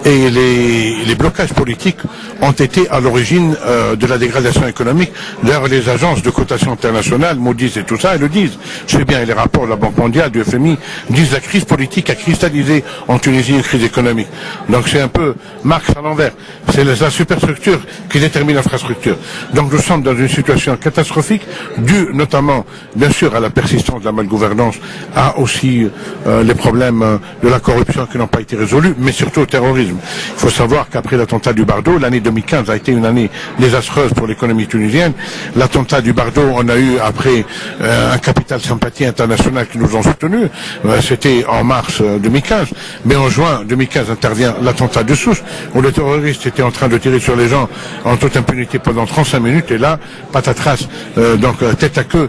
Et les blocages politiques ont été à l'origine de la dégradation économique. D'ailleurs, les agences de cotation internationale, Moody's et tout ça, elles le disent. Je sais bien, et les rapports de la Banque mondiale, du FMI, disent la crise politique a cristallisé en Tunisie une crise économique. Donc c'est un peu Marx à l'envers. C'est la superstructure qui détermine l'infrastructure. Donc nous sommes dans une situation catastrophique, due notamment, bien sûr, à la persistance de la malgouvernance, à aussi les problèmes de la corruption qui n'ont pas été résolus, mais surtout au terrorisme. Il faut savoir qu'après l'attentat du Bardo, l'année 2015 a été une année désastreuse pour l'économie tunisienne. L'attentat du Bardo, on a eu après un capital sympathie international qui nous ont soutenus. C'était en mars 2015, mais en juin 2015 intervient l'attentat de Sousse, où le terroriste était en train de tirer sur les gens en toute impunité pendant 35 minutes, et là, patatras, donc tête à queue,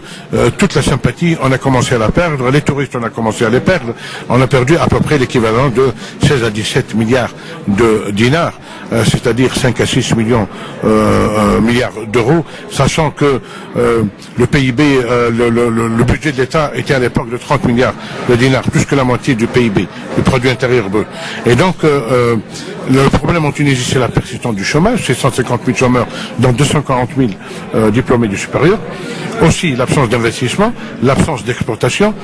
toute la sympathie, on a commencé à la perdre, les touristes, on a commencé à les perdre, on a perdu à peu près l'équivalent de 16 à 17 milliards de dinars, c'est-à-dire 5 à 6 milliards d'euros, sachant que le PIB, le budget de l'État était à l'époque de 30 milliards de dinars, plus que la moitié du PIB, du produit intérieur brut. Et donc, le problème en Tunisie, c'est la persistance du chômage, c'est 150 000 chômeurs, dont 240 000 diplômés du supérieur. Aussi, l'absence d'investissement, l'absence d'exportation,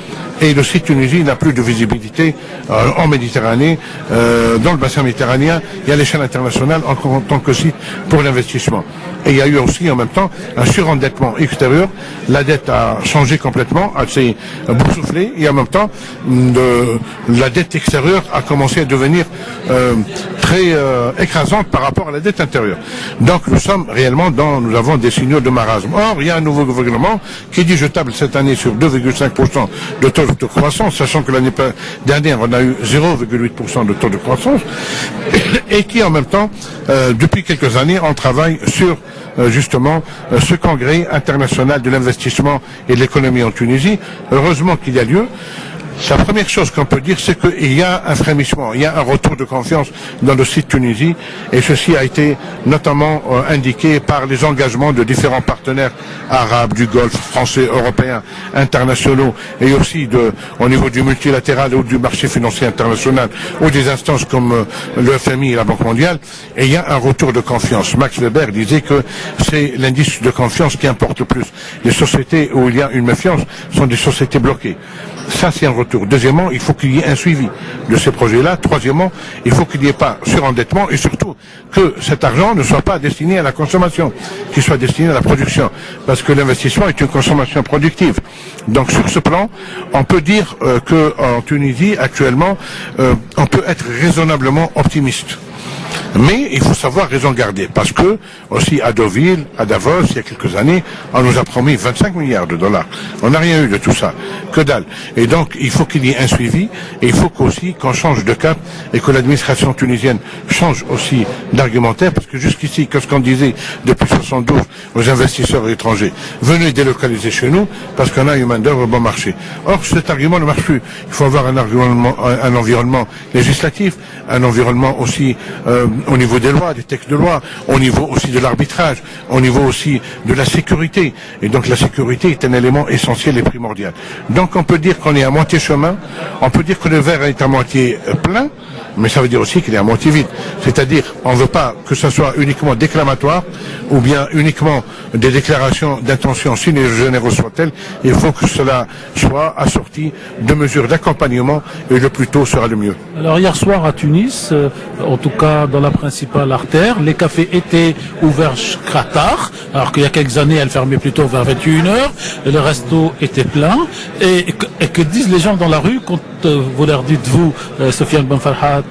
et le site Tunisie n'a plus de visibilité en Méditerranée, dans le bassin méditerranéen, et à l'échelle internationale en tant que site pour l'investissement. Et il y a eu aussi en même temps un surendettement extérieur, la dette a changé complètement, elle s'est boursouflée, et en même temps, la dette extérieure a commencé à devenir très écrasante par rapport à la dette intérieure. Donc nous sommes réellement nous avons des signaux de marasme. Or, il y a un nouveau gouvernement qui dit je table cette année sur 2,5% de taux de croissance, sachant que l'année dernière on a eu 0,8% de taux de croissance, et qui en même temps, depuis quelques années, on travaille sur justement ce congrès international de l'investissement et de l'économie en Tunisie. Heureusement qu'il y a lieu. La première chose qu'on peut dire, c'est qu'il y a un frémissement, il y a un retour de confiance dans le site Tunisie, et ceci a été notamment indiqué par les engagements de différents partenaires arabes, du Golfe, français, européens, internationaux, et aussi au niveau du multilatéral ou du marché financier international, ou des instances comme le FMI et la Banque mondiale, et il y a un retour de confiance. Max Weber disait que c'est l'indice de confiance qui importe le plus. Les sociétés où il y a une méfiance sont des sociétés bloquées. Ça, c'est un retour. Deuxièmement, il faut qu'il y ait un suivi de ces projets-là. Troisièmement, il faut qu'il n'y ait pas surendettement, et surtout que cet argent ne soit pas destiné à la consommation, qu'il soit destiné à la production. Parce que l'investissement est une consommation productive. Donc sur ce plan, on peut dire qu'en Tunisie, actuellement, on peut être raisonnablement optimiste. Mais il faut savoir raison garder, parce que aussi à Deauville, à Davos, il y a quelques années, on nous a promis 25 milliards de dollars. On n'a rien eu de tout ça, que dalle. Et donc il faut qu'il y ait un suivi, et il faut qu'aussi qu'on change de cap et que l'administration tunisienne change aussi d'argumentaire, parce que jusqu'ici, qu'est-ce qu'on disait depuis 72 aux investisseurs étrangers, venez délocaliser chez nous parce qu'on a une main d'œuvre bon marché. Or cet argument ne marche plus. Il faut avoir un environnement législatif, un environnement aussi au niveau des lois, des textes de loi, au niveau aussi de l'arbitrage, au niveau aussi de la sécurité. Et donc la sécurité est un élément essentiel et primordial. Donc on peut dire qu'on est à moitié chemin, on peut dire que le verre est à moitié plein, mais ça veut dire aussi qu'il est à moitié vide. C'est-à-dire, on ne veut pas que ce soit uniquement déclamatoire ou bien uniquement des déclarations d'intention, si généreuses soient-elles. Il faut que cela soit assorti de mesures d'accompagnement et le plus tôt sera le mieux. Alors hier soir à Tunis, en tout cas dans la principale artère, les cafés étaient ouverts jusqu'à tard, alors qu'il y a quelques années elles fermaient plutôt vers 21h, et le resto était plein. Et que disent les gens dans la rue quand vous leur dites, vous, Sofiane Ben Farhat,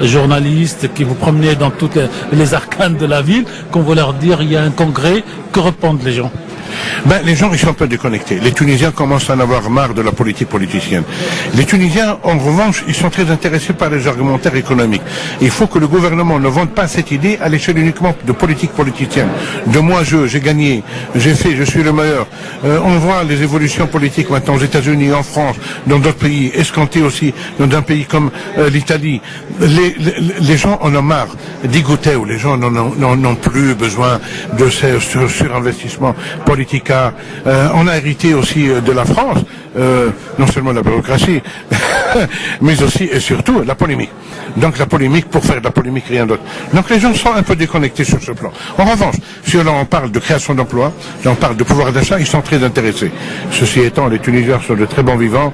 journaliste qui vous promenez dans toutes les arcanes de la ville, quand vous leur dire il y a un congrès, que répondent les gens? Les gens, ils sont un peu déconnectés. Les Tunisiens commencent à en avoir marre de la politique politicienne. Les Tunisiens, en revanche, ils sont très intéressés par les argumentaires économiques. Il faut que le gouvernement ne vende pas cette idée à l'échelle uniquement de politique politicienne. De moi, j'ai gagné, j'ai fait, je suis le meilleur. On voit les évolutions politiques maintenant aux États-Unis, en France, dans d'autres pays, escomptées aussi dans un pays comme l'Italie. Les gens en ont marre d'Igouté, où les gens n'ont plus besoin de ce surinvestissement politique. On a hérité aussi de la France, non seulement la bureaucratie, mais aussi et surtout la polémique. Donc la polémique pour faire de la polémique, rien d'autre. Donc les gens sont un peu déconnectés sur ce plan. En revanche, si on parle de création d'emplois, si on parle de pouvoir d'achat, ils sont très intéressés. Ceci étant, les Tunisiens sont de très bons vivants,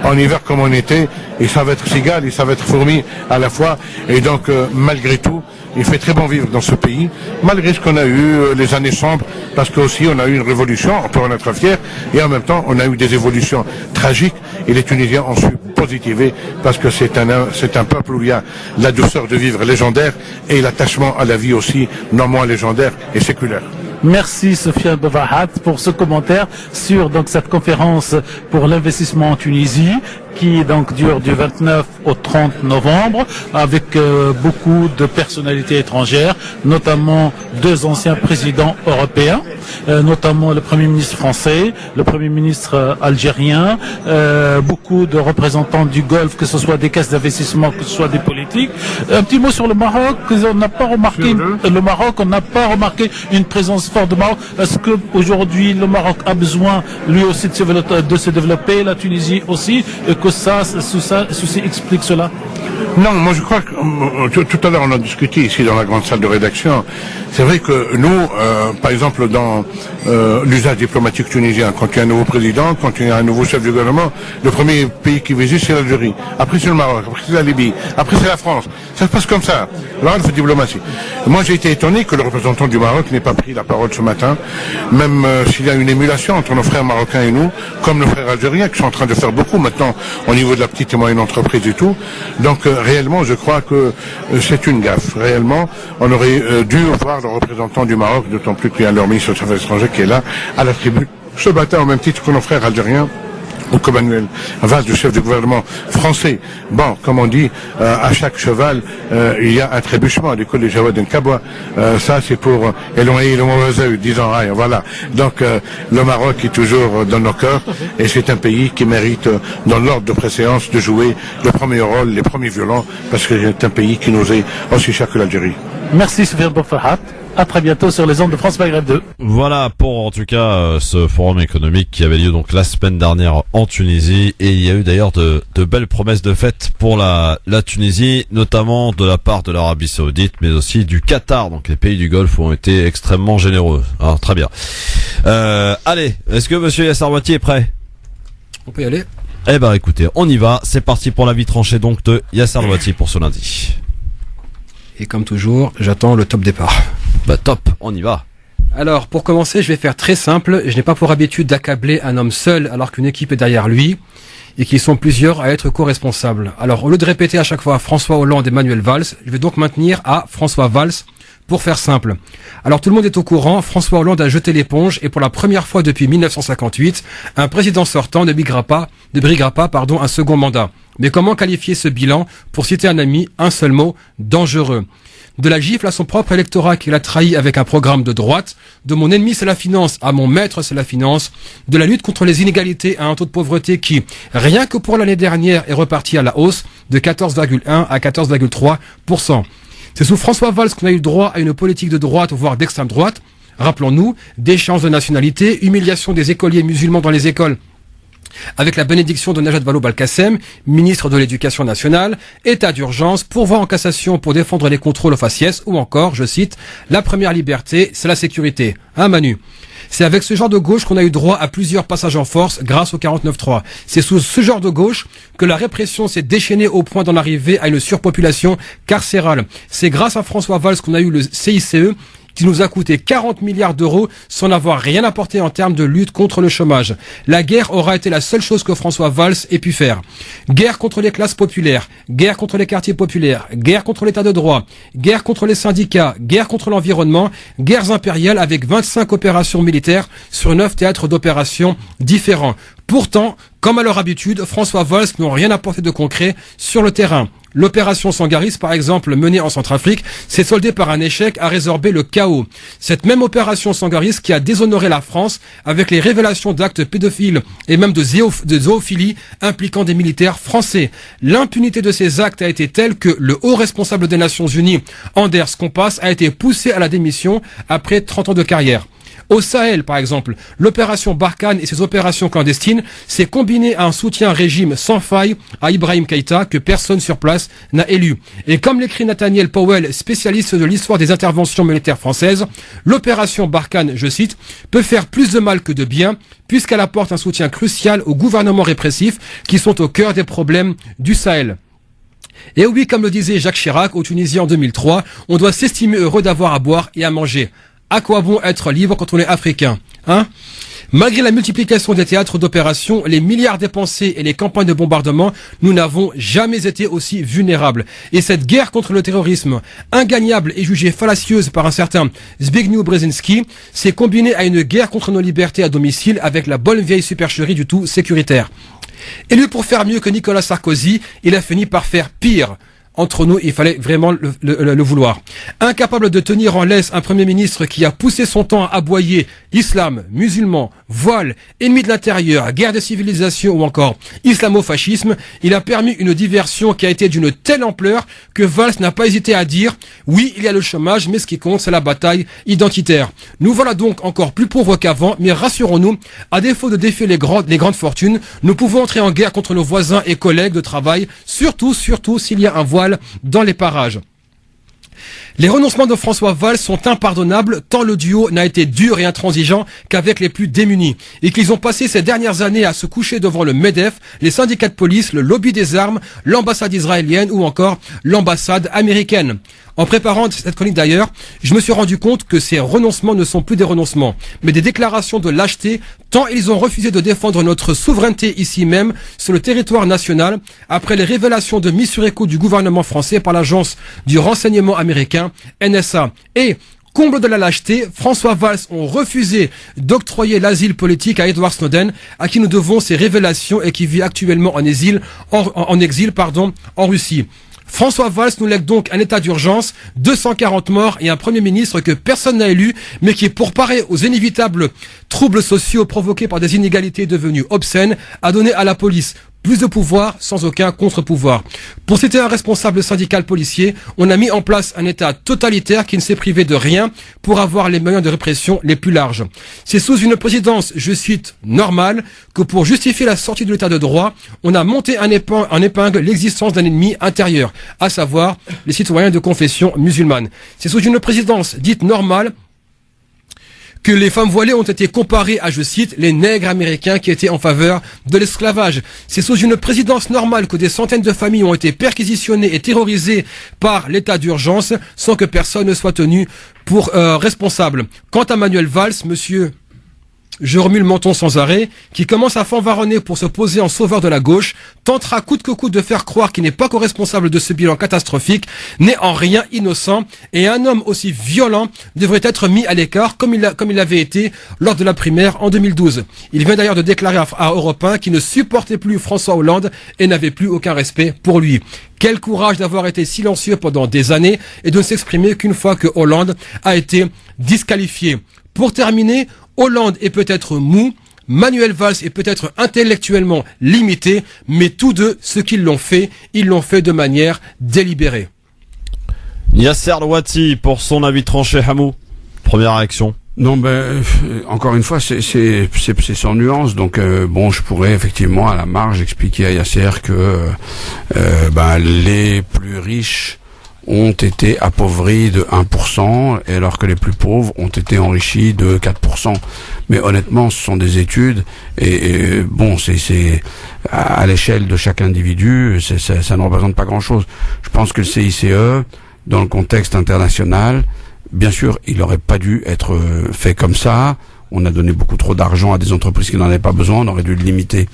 en hiver comme en été, ils savent être cigales, ils savent être fourmis à la fois, et donc malgré tout, il fait très bon vivre dans ce pays, malgré ce qu'on a eu, les années sombres, parce qu'aussi on a eu une révolution, on peut en être fier, et en même temps on a eu des évolutions tragiques, et les Tunisiens ont su positiver, parce que c'est un peuple où il y a la douceur de vivre légendaire, et l'attachement à la vie aussi, non moins légendaire et séculaire. Merci Sofiane Ben Farhat pour ce commentaire sur donc cette conférence pour l'investissement en Tunisie qui donc dure du 29 au 30 novembre avec beaucoup de personnalités étrangères, notamment 2 anciens présidents européens, notamment le Premier ministre français, le Premier ministre algérien, beaucoup de représentants du Golfe, que ce soit des caisses d'investissement, que ce soit des politiques. Un petit mot sur le Maroc, on n'a pas remarqué on n'a pas remarqué une présence forte de Maroc. Est-ce que aujourd'hui le Maroc a besoin lui aussi de se développer, la Tunisie aussi, et que ceci explique cela? Non, moi je crois que tout à l'heure on a discuté ici dans la grande salle de rédaction. C'est vrai que nous, par exemple dans l'usage diplomatique tunisien, quand il y a un nouveau président, quand il y a un nouveau chef du gouvernement, le premier pays qui visite c'est l'Algérie, après c'est le Maroc, après c'est la Libye, après c'est la France. Ça se passe comme ça. Alors il faut diplomatie. Moi j'ai été étonné que le représentant du Maroc n'ait pas pris la parole ce matin, même s'il y a une émulation entre nos frères marocains et nous, comme nos frères algériens qui sont en train de faire beaucoup maintenant au niveau de la petite et moyenne entreprise et tout. Donc réellement, je crois que c'est une gaffe. Réellement, on aurait dû voir le représentant du Maroc, d'autant plus qu'il y a leur ministre des Affaires étrangères qui est là, à la tribune, ce matin, au même titre que nos frères algériens, ou comme Manuel Valls, le chef du gouvernement français. Bon, comme on dit, à chaque cheval, il y a un trébuchement, du coup, les Jawad Nkabwa. Ça, c'est pour éloigner le mauvais œil, disons rien, voilà. Donc, le Maroc est toujours dans nos cœurs, et c'est un pays qui mérite, dans l'ordre de préséance, de jouer le premier rôle, les premiers violons, parce que c'est un pays qui nous est aussi cher que l'Algérie. Merci Sofiane Ben Farhat. À très bientôt sur les ondes de France Maghreb 2. Voilà pour en tout cas ce forum économique qui avait lieu donc la semaine dernière en Tunisie, et il y a eu d'ailleurs de belles promesses de fête pour la Tunisie, notamment de la part de l'Arabie Saoudite mais aussi du Qatar. Donc les pays du Golfe ont été extrêmement généreux. Alors très bien. Allez, est-ce que monsieur Yasser Rouati est prêt? On peut y aller. Eh ben écoutez, on y va. C'est parti pour la vie tranchée donc de Yasser Rouati pour ce lundi. Et comme toujours, j'attends le top départ. Bah top, on y va. Alors, pour commencer, je vais faire très simple. Je n'ai pas pour habitude d'accabler un homme seul alors qu'une équipe est derrière lui. et qu'ils sont plusieurs à être co-responsables. Alors, au lieu de répéter à chaque fois François Hollande et Manuel Valls, je vais donc maintenir à François Valls pour faire simple. Alors, tout le monde est au courant, François Hollande a jeté l'éponge et pour la première fois depuis 1958, un président sortant ne briguera pas, un second mandat. Mais comment qualifier ce bilan? Pour citer un ami, un seul mot, dangereux. De la gifle à son propre électorat qu'il a trahi avec un programme de droite, de mon ennemi c'est la finance à mon maître c'est la finance, de la lutte contre les inégalités à un taux de pauvreté qui, rien que pour l'année dernière, est reparti à la hausse de 14,1 à 14,3%. C'est sous François Valls qu'on a eu droit à une politique de droite, voire d'extrême droite. Rappelons-nous, déchéance de nationalité, humiliation des écoliers musulmans dans les écoles, avec la bénédiction de Najat Vallaud-Belkacem, ministre de l'Éducation nationale, état d'urgence, pourvoi en cassation pour défendre les contrôles aux faciès, ou encore, je cite, la première liberté, c'est la sécurité. Hein, Manu? C'est avec ce genre de gauche qu'on a eu droit à plusieurs passages en force grâce au 49.3. C'est sous ce genre de gauche que la répression s'est déchaînée au point d'en arriver à une surpopulation carcérale. C'est grâce à François Valls qu'on a eu le CICE, qui nous a coûté 40 milliards d'euros sans avoir rien apporté en termes de lutte contre le chômage. La guerre aura été la seule chose que François Valls ait pu faire. Guerre contre les classes populaires, guerre contre les quartiers populaires, guerre contre l'état de droit, guerre contre les syndicats, guerre contre l'environnement, guerres impériales avec 25 opérations militaires sur 9 théâtres d'opérations différents. Pourtant, comme à leur habitude, François Valls n'ont rien apporté de concret sur le terrain. L'opération Sangaris, par exemple, menée en Centrafrique, s'est soldée par un échec à résorber le chaos. Cette même opération Sangaris qui a déshonoré la France avec les révélations d'actes pédophiles et même de zoophilie impliquant des militaires français. L'impunité de ces actes a été telle que le haut responsable des Nations Unies, Anders Kompass, a été poussé à la démission après 30 ans de carrière. Au Sahel, par exemple, l'opération Barkhane et ses opérations clandestines s'est combinée à un soutien régime sans faille à Ibrahim Keïta que personne sur place n'a élu. Et comme l'écrit Nathaniel Powell, spécialiste de l'histoire des interventions militaires françaises, l'opération Barkhane, je cite, peut faire plus de mal que de bien puisqu'elle apporte un soutien crucial aux gouvernements répressifs qui sont au cœur des problèmes du Sahel. Et oui, comme le disait Jacques Chirac au Tunisie en 2003, on doit s'estimer heureux d'avoir à boire et à manger. À quoi bon être libre quand on est africain, hein? Malgré la multiplication des théâtres d'opération, les milliards dépensés et les campagnes de bombardement, nous n'avons jamais été aussi vulnérables. Et cette guerre contre le terrorisme, ingagnable et jugée fallacieuse par un certain Zbigniew Brzezinski, s'est combinée à une guerre contre nos libertés à domicile avec la bonne vieille supercherie du tout sécuritaire. Élu pour faire mieux que Nicolas Sarkozy, il a fini par faire pire. Entre nous, il fallait vraiment le vouloir. Incapable de tenir en laisse un Premier ministre qui a poussé son temps à aboyer islam, musulman, voile, ennemi de l'intérieur, guerre de civilisation ou encore islamo-fascisme, il a permis une diversion qui a été d'une telle ampleur que Valls n'a pas hésité à dire « Oui, il y a le chômage, mais ce qui compte, c'est la bataille identitaire ». Nous voilà donc encore plus pauvres qu'avant, mais rassurons-nous, à défaut de défier les grandes fortunes, nous pouvons entrer en guerre contre nos voisins et collègues de travail, surtout s'il y a un voile dans les parages. Les renoncements de François Valls sont impardonnables tant le duo n'a été dur et intransigeant qu'avec les plus démunis et qu'ils ont passé ces dernières années à se coucher devant le MEDEF, les syndicats de police, le lobby des armes, l'ambassade israélienne ou encore l'ambassade américaine. En préparant cette chronique d'ailleurs, je me suis rendu compte que ces renoncements ne sont plus des renoncements, mais des déclarations de lâcheté, tant ils ont refusé de défendre notre souveraineté ici même, sur le territoire national, après les révélations de mise sur écoute du gouvernement français par l'agence du renseignement américain, NSA. Et, comble de la lâcheté, François Valls ont refusé d'octroyer l'asile politique à Edward Snowden, à qui nous devons ces révélations et qui vit actuellement en exil en Russie. François Valls nous lègue donc un état d'urgence, 240 morts et un Premier ministre que personne n'a élu, mais qui, pour parer aux inévitables troubles sociaux provoqués par des inégalités devenues obscènes, a donné à la police plus de pouvoir sans aucun contre-pouvoir. Pour citer un responsable syndical policier, on a mis en place un État totalitaire qui ne s'est privé de rien pour avoir les moyens de répression les plus larges. C'est sous une présidence, je cite, normale, que pour justifier la sortie de l'État de droit, on a monté en épingle l'existence d'un ennemi intérieur, à savoir les citoyens de confession musulmane. C'est sous une présidence dite normale que les femmes voilées ont été comparées à, je cite, les nègres américains qui étaient en faveur de l'esclavage. C'est sous une présidence normale que des centaines de familles ont été perquisitionnées et terrorisées par l'état d'urgence sans que personne ne soit tenu pour responsable. Quant à Manuel Valls, monsieur je remue le menton sans arrêt, qui commence à fanvaronner pour se poser en sauveur de la gauche, tentera coûte que coûte de faire croire qu'il n'est pas co-responsable de ce bilan catastrophique, n'est en rien innocent, et un homme aussi violent devrait être mis à l'écart comme il l'avait été lors de la primaire en 2012. Il vient d'ailleurs de déclarer à Europe 1 qu'il ne supportait plus François Hollande et n'avait plus aucun respect pour lui. Quel courage d'avoir été silencieux pendant des années et de ne s'exprimer qu'une fois que Hollande a été disqualifié. Pour terminer, Hollande est peut-être mou, Manuel Valls est peut-être intellectuellement limité, mais tous deux, ceux qui l'ont fait, ils l'ont fait de manière délibérée. Yasser Louati pour son avis tranché, Hamou. Première réaction. Non, encore une fois, c'est sans nuance. Donc, je pourrais effectivement à la marge expliquer à Yasser que les plus riches ont été appauvris de 1%, et alors que les plus pauvres ont été enrichis de 4%. Mais honnêtement, ce sont des études, et c'est à l'échelle de chaque individu, ça ne représente pas grand-chose. Je pense que le CICE, dans le contexte international, bien sûr, il n'aurait pas dû être fait comme ça. On a donné beaucoup trop d'argent à des entreprises qui n'en avaient pas besoin. On aurait dû le limiter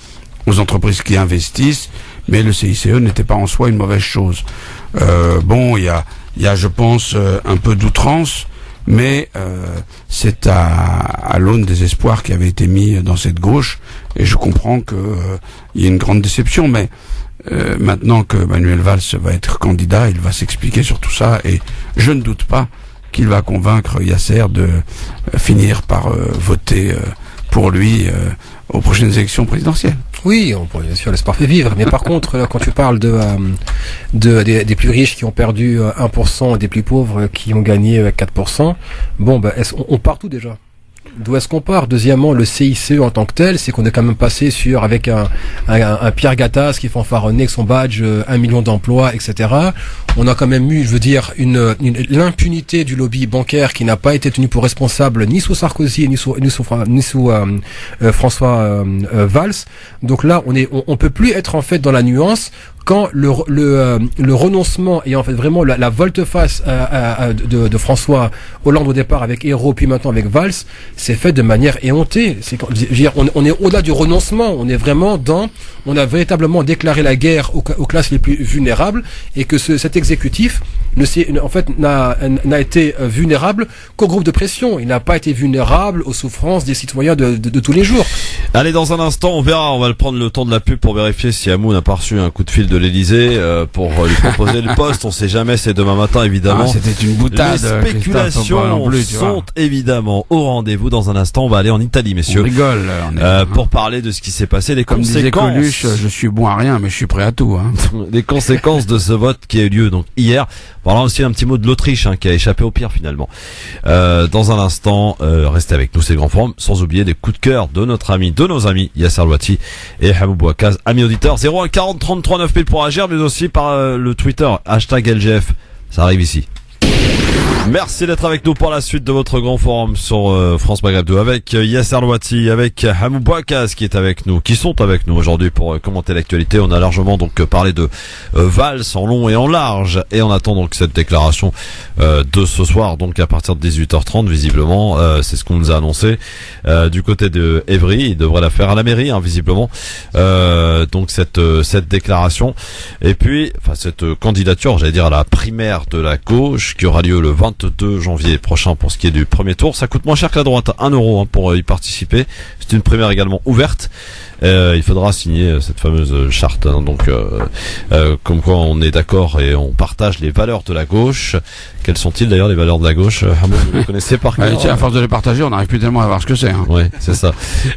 aux entreprises qui investissent. Mais le CICE n'était pas en soi une mauvaise chose. Il y a, je pense, un peu d'outrance, mais c'est à l'aune des espoirs qui avaient été mis dans cette gauche, et je comprends que il y a une grande déception, mais maintenant que Manuel Valls va être candidat, il va s'expliquer sur tout ça, et je ne doute pas qu'il va convaincre Yasser de finir par voter pour lui aux prochaines élections présidentielles. Oui, bien sûr, l'espoir fait vivre. Mais par contre, quand tu parles des plus riches qui ont perdu 1% et des plus pauvres qui ont gagné 4%, on part tout déjà. D'où est-ce qu'on part? Deuxièmement, le CICE en tant que tel, c'est qu'on est quand même passé avec un Pierre Gattaz qui fanfaronnait avec son badge 1 million d'emplois, etc. On a quand même eu, l'impunité du lobby bancaire qui n'a pas été tenu pour responsable ni sous Sarkozy ni sous François Valls. Donc là, on peut plus être en fait dans la nuance. Quand le renoncement et en fait vraiment la volte-face de François Hollande au départ avec Ayrault puis maintenant avec Valls, c'est fait de manière éhontée. On est au-delà du renoncement, on a véritablement déclaré la guerre aux classes les plus vulnérables, et que cet exécutif n'a été vulnérable qu'au groupe de pression. Il n'a pas été vulnérable aux souffrances des citoyens de tous les jours. Allez, dans un instant, on verra, on va prendre le temps de la pub pour vérifier si Hamou n'a pas reçu un coup de fil de l'Élysée pour lui proposer le poste. On sait jamais, c'est demain matin évidemment. C'était une boutade. Les spéculations sont évidemment au rendez-vous. Dans un instant, on va aller en Italie, messieurs. On rigole. Pour parler de ce qui s'est passé, les Comme conséquences. Disait Coluche, je suis bon à rien, mais je suis prêt à tout. Les conséquences de ce vote qui a eu lieu donc hier. Voilà aussi un petit mot de l'Autriche qui a échappé au pire finalement. Dans un instant, restez avec nous, c'est le Grand Forum, sans oublier des coups de cœur de nos amis Yasser Louati et Hamou Bouakaz, amis auditeurs. 01 40 33 9000 pour agir, mais aussi par le Twitter #LGF. Ça arrive ici. Merci d'être avec nous pour la suite de votre Grand Forum sur France Maghreb 2 avec Yasser Louati, avec Hamou Bouakaz qui sont avec nous aujourd'hui pour commenter l'actualité. On a largement donc parlé de Valls en long et en large, et on attend donc cette déclaration de ce soir, donc à partir de 18h30 visiblement, c'est ce qu'on nous a annoncé du côté de Évry. Il devrait la faire à la mairie visiblement, donc cette déclaration, et puis cette candidature, j'allais dire, à la primaire de la gauche qui aura lieu le 22 janvier prochain pour ce qui est du premier tour. Ça coûte moins cher que la droite, 1 euro pour y participer. C'est une primaire également ouverte. Il faudra signer cette fameuse charte, comme quoi on est d'accord et on partage les valeurs de la gauche. Quelles sont-ils d'ailleurs les valeurs de la gauche? Vous les connaissez par cœur? À force de les partager, on n'arrive plus tellement à voir ce que c'est. Oui, c'est ça.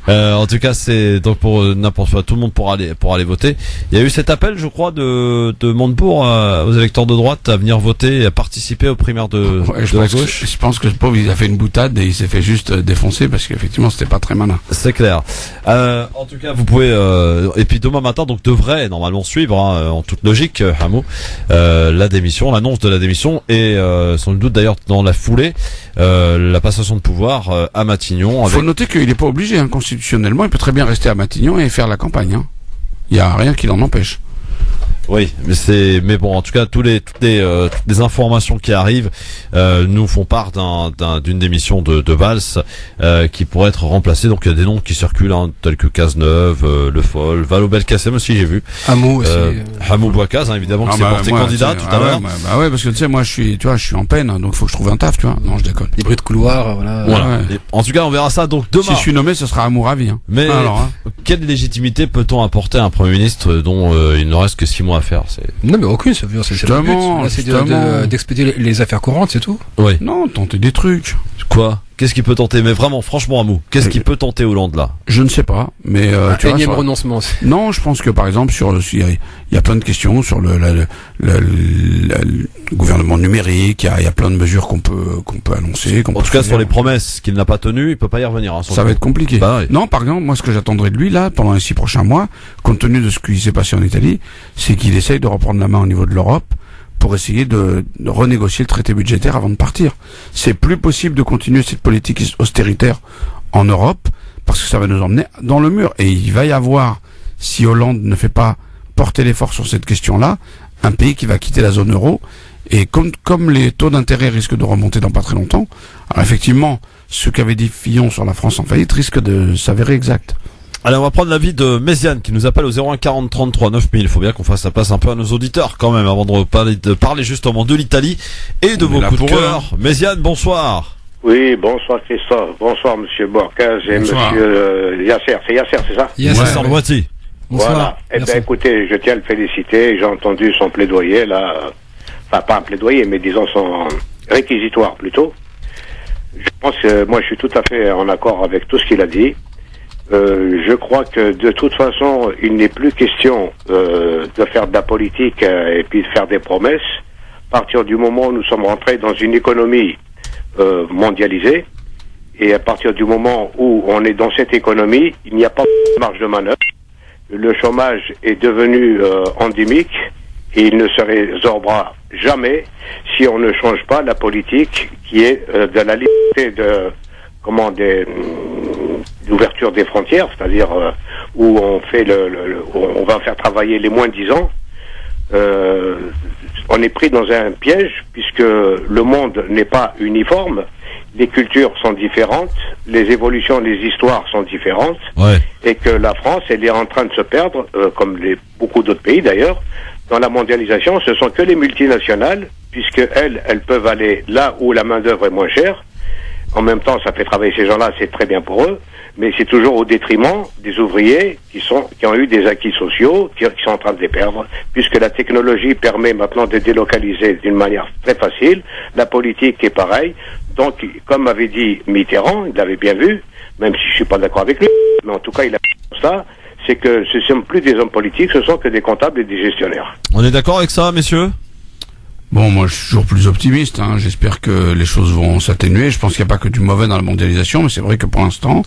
En tout cas, c'est donc pour n'importe quoi, tout le monde pour aller voter. Il y a eu cet appel, je crois, de Montebourg aux électeurs de droite à venir voter et à participer aux primaires de la gauche. Je pense que le pauvre, il a fait une boutade et il s'est fait juste défoncer parce qu'effectivement, c'était pas très malin. C'est clair. En tout cas, vous pouvez et puis demain matin donc devrait normalement suivre en toute logique Hamou l'annonce de la démission et sans doute d'ailleurs dans la foulée la passation de pouvoir à Matignon. Il faut noter qu'il n'est pas obligé constitutionnellement, il peut très bien rester à Matignon et faire la campagne. Il n'y a rien qui l'en empêche. Oui, mais bon, en tout cas, toutes les informations qui arrivent nous font part d'une démission de Valls qui pourrait être remplacée. Donc il y a des noms qui circulent, tels que Cazeneuve, Le Foll, Vallaud-Belkacem aussi, j'ai vu. Hamou aussi. Hamou Bouakaz, évidemment, qui s'est porté candidat tout à l'heure. Ouais, parce que tu sais, moi, je suis en peine, donc faut que je trouve un taf, tu vois. Non, je déconne. Les bruits de couloir, voilà. Ouais. En tout cas, on verra ça donc demain. Si je suis nommé, ce sera Hamou Ravi. Hein. Mais quelle légitimité peut-on apporter à un Premier ministre dont il ne reste que 6 mois à faire? Non, mais aucune, c'est le but. Là, c'est d'expédier les affaires courantes, c'est tout. Oui. Non, tenter des trucs. Quoi? Qu'est-ce qui peut tenter? Mais vraiment, franchement, Hamou, qu'est-ce qui peut tenter Hollande là? Je ne sais pas, mais tu vois, énième renoncement. Non, je pense que par exemple il y a plein de questions sur le gouvernement numérique. Il y a plein de mesures qu'on peut annoncer. En tout cas, sur les promesses qu'il n'a pas tenues, il peut pas y revenir. Ça va être compliqué. Bah, oui. Non, par exemple, moi, ce que j'attendrai de lui là pendant les 6 prochains mois, compte tenu de ce qui s'est passé en Italie, c'est qu'il essaye de reprendre la main au niveau de l'Europe pour essayer de renégocier le traité budgétaire avant de partir. C'est plus possible de continuer cette politique austéritaire en Europe parce que ça va nous emmener dans le mur. Et il va y avoir, si Hollande ne fait pas porter l'effort sur cette question-là, un pays qui va quitter la zone euro. Et comme les taux d'intérêt risquent de remonter dans pas très longtemps, alors effectivement, ce qu'avait dit Fillon sur la France en faillite risque de s'avérer exact. Allez, on va prendre l'avis de Méziane qui nous appelle au 01 40 33 9000. Il faut bien qu'on fasse la place un peu à nos auditeurs quand même avant de parler justement de l'Italie et de vos coups de cœur. Méziane, bonsoir. Oui, bonsoir Christophe, bonsoir Monsieur Bouakaz et Monsieur Yasser. C'est Yasser, c'est ça? Yasser Louati. Voilà. Eh ben, écoutez, je tiens à le féliciter. J'ai entendu son plaidoyer là, enfin pas un plaidoyer, mais disons son réquisitoire plutôt. Je pense que moi je suis tout à fait en accord avec tout ce qu'il a dit. Je crois que de toute façon, il n'est plus question de faire de la politique et puis de faire des promesses. À partir du moment où nous sommes rentrés dans une économie mondialisée, et à partir du moment où on est dans cette économie, il n'y a pas de marge de manœuvre. Le chômage est devenu endémique et il ne se résorbera jamais si on ne change pas la politique qui est de la liberté d'ouverture des frontières, c'est-à-dire où on fait on va faire travailler les moins de 10 ans. On est pris dans un piège puisque le monde n'est pas uniforme, les cultures sont différentes, les évolutions, les histoires sont différentes, et que la France, elle est en train de se perdre, comme beaucoup d'autres pays d'ailleurs, dans la mondialisation. Ce sont que les multinationales, puisque elles peuvent aller là où la main-d'œuvre est moins chère. En même temps, ça fait travailler ces gens-là, c'est très bien pour eux, mais c'est toujours au détriment des ouvriers qui ont eu des acquis sociaux, qui sont en train de les perdre, puisque la technologie permet maintenant de délocaliser d'une manière très facile. La politique est pareille. Donc, comme avait dit Mitterrand, il l'avait bien vu, même si je suis pas d'accord avec lui, mais en tout cas, il a dit ça, c'est que ce ne sont plus des hommes politiques, ce sont que des comptables et des gestionnaires. On est d'accord avec ça, messieurs? Bon, moi, je suis toujours plus optimiste. J'espère que les choses vont s'atténuer. Je pense qu'il n'y a pas que du mauvais dans la mondialisation, mais c'est vrai que pour l'instant,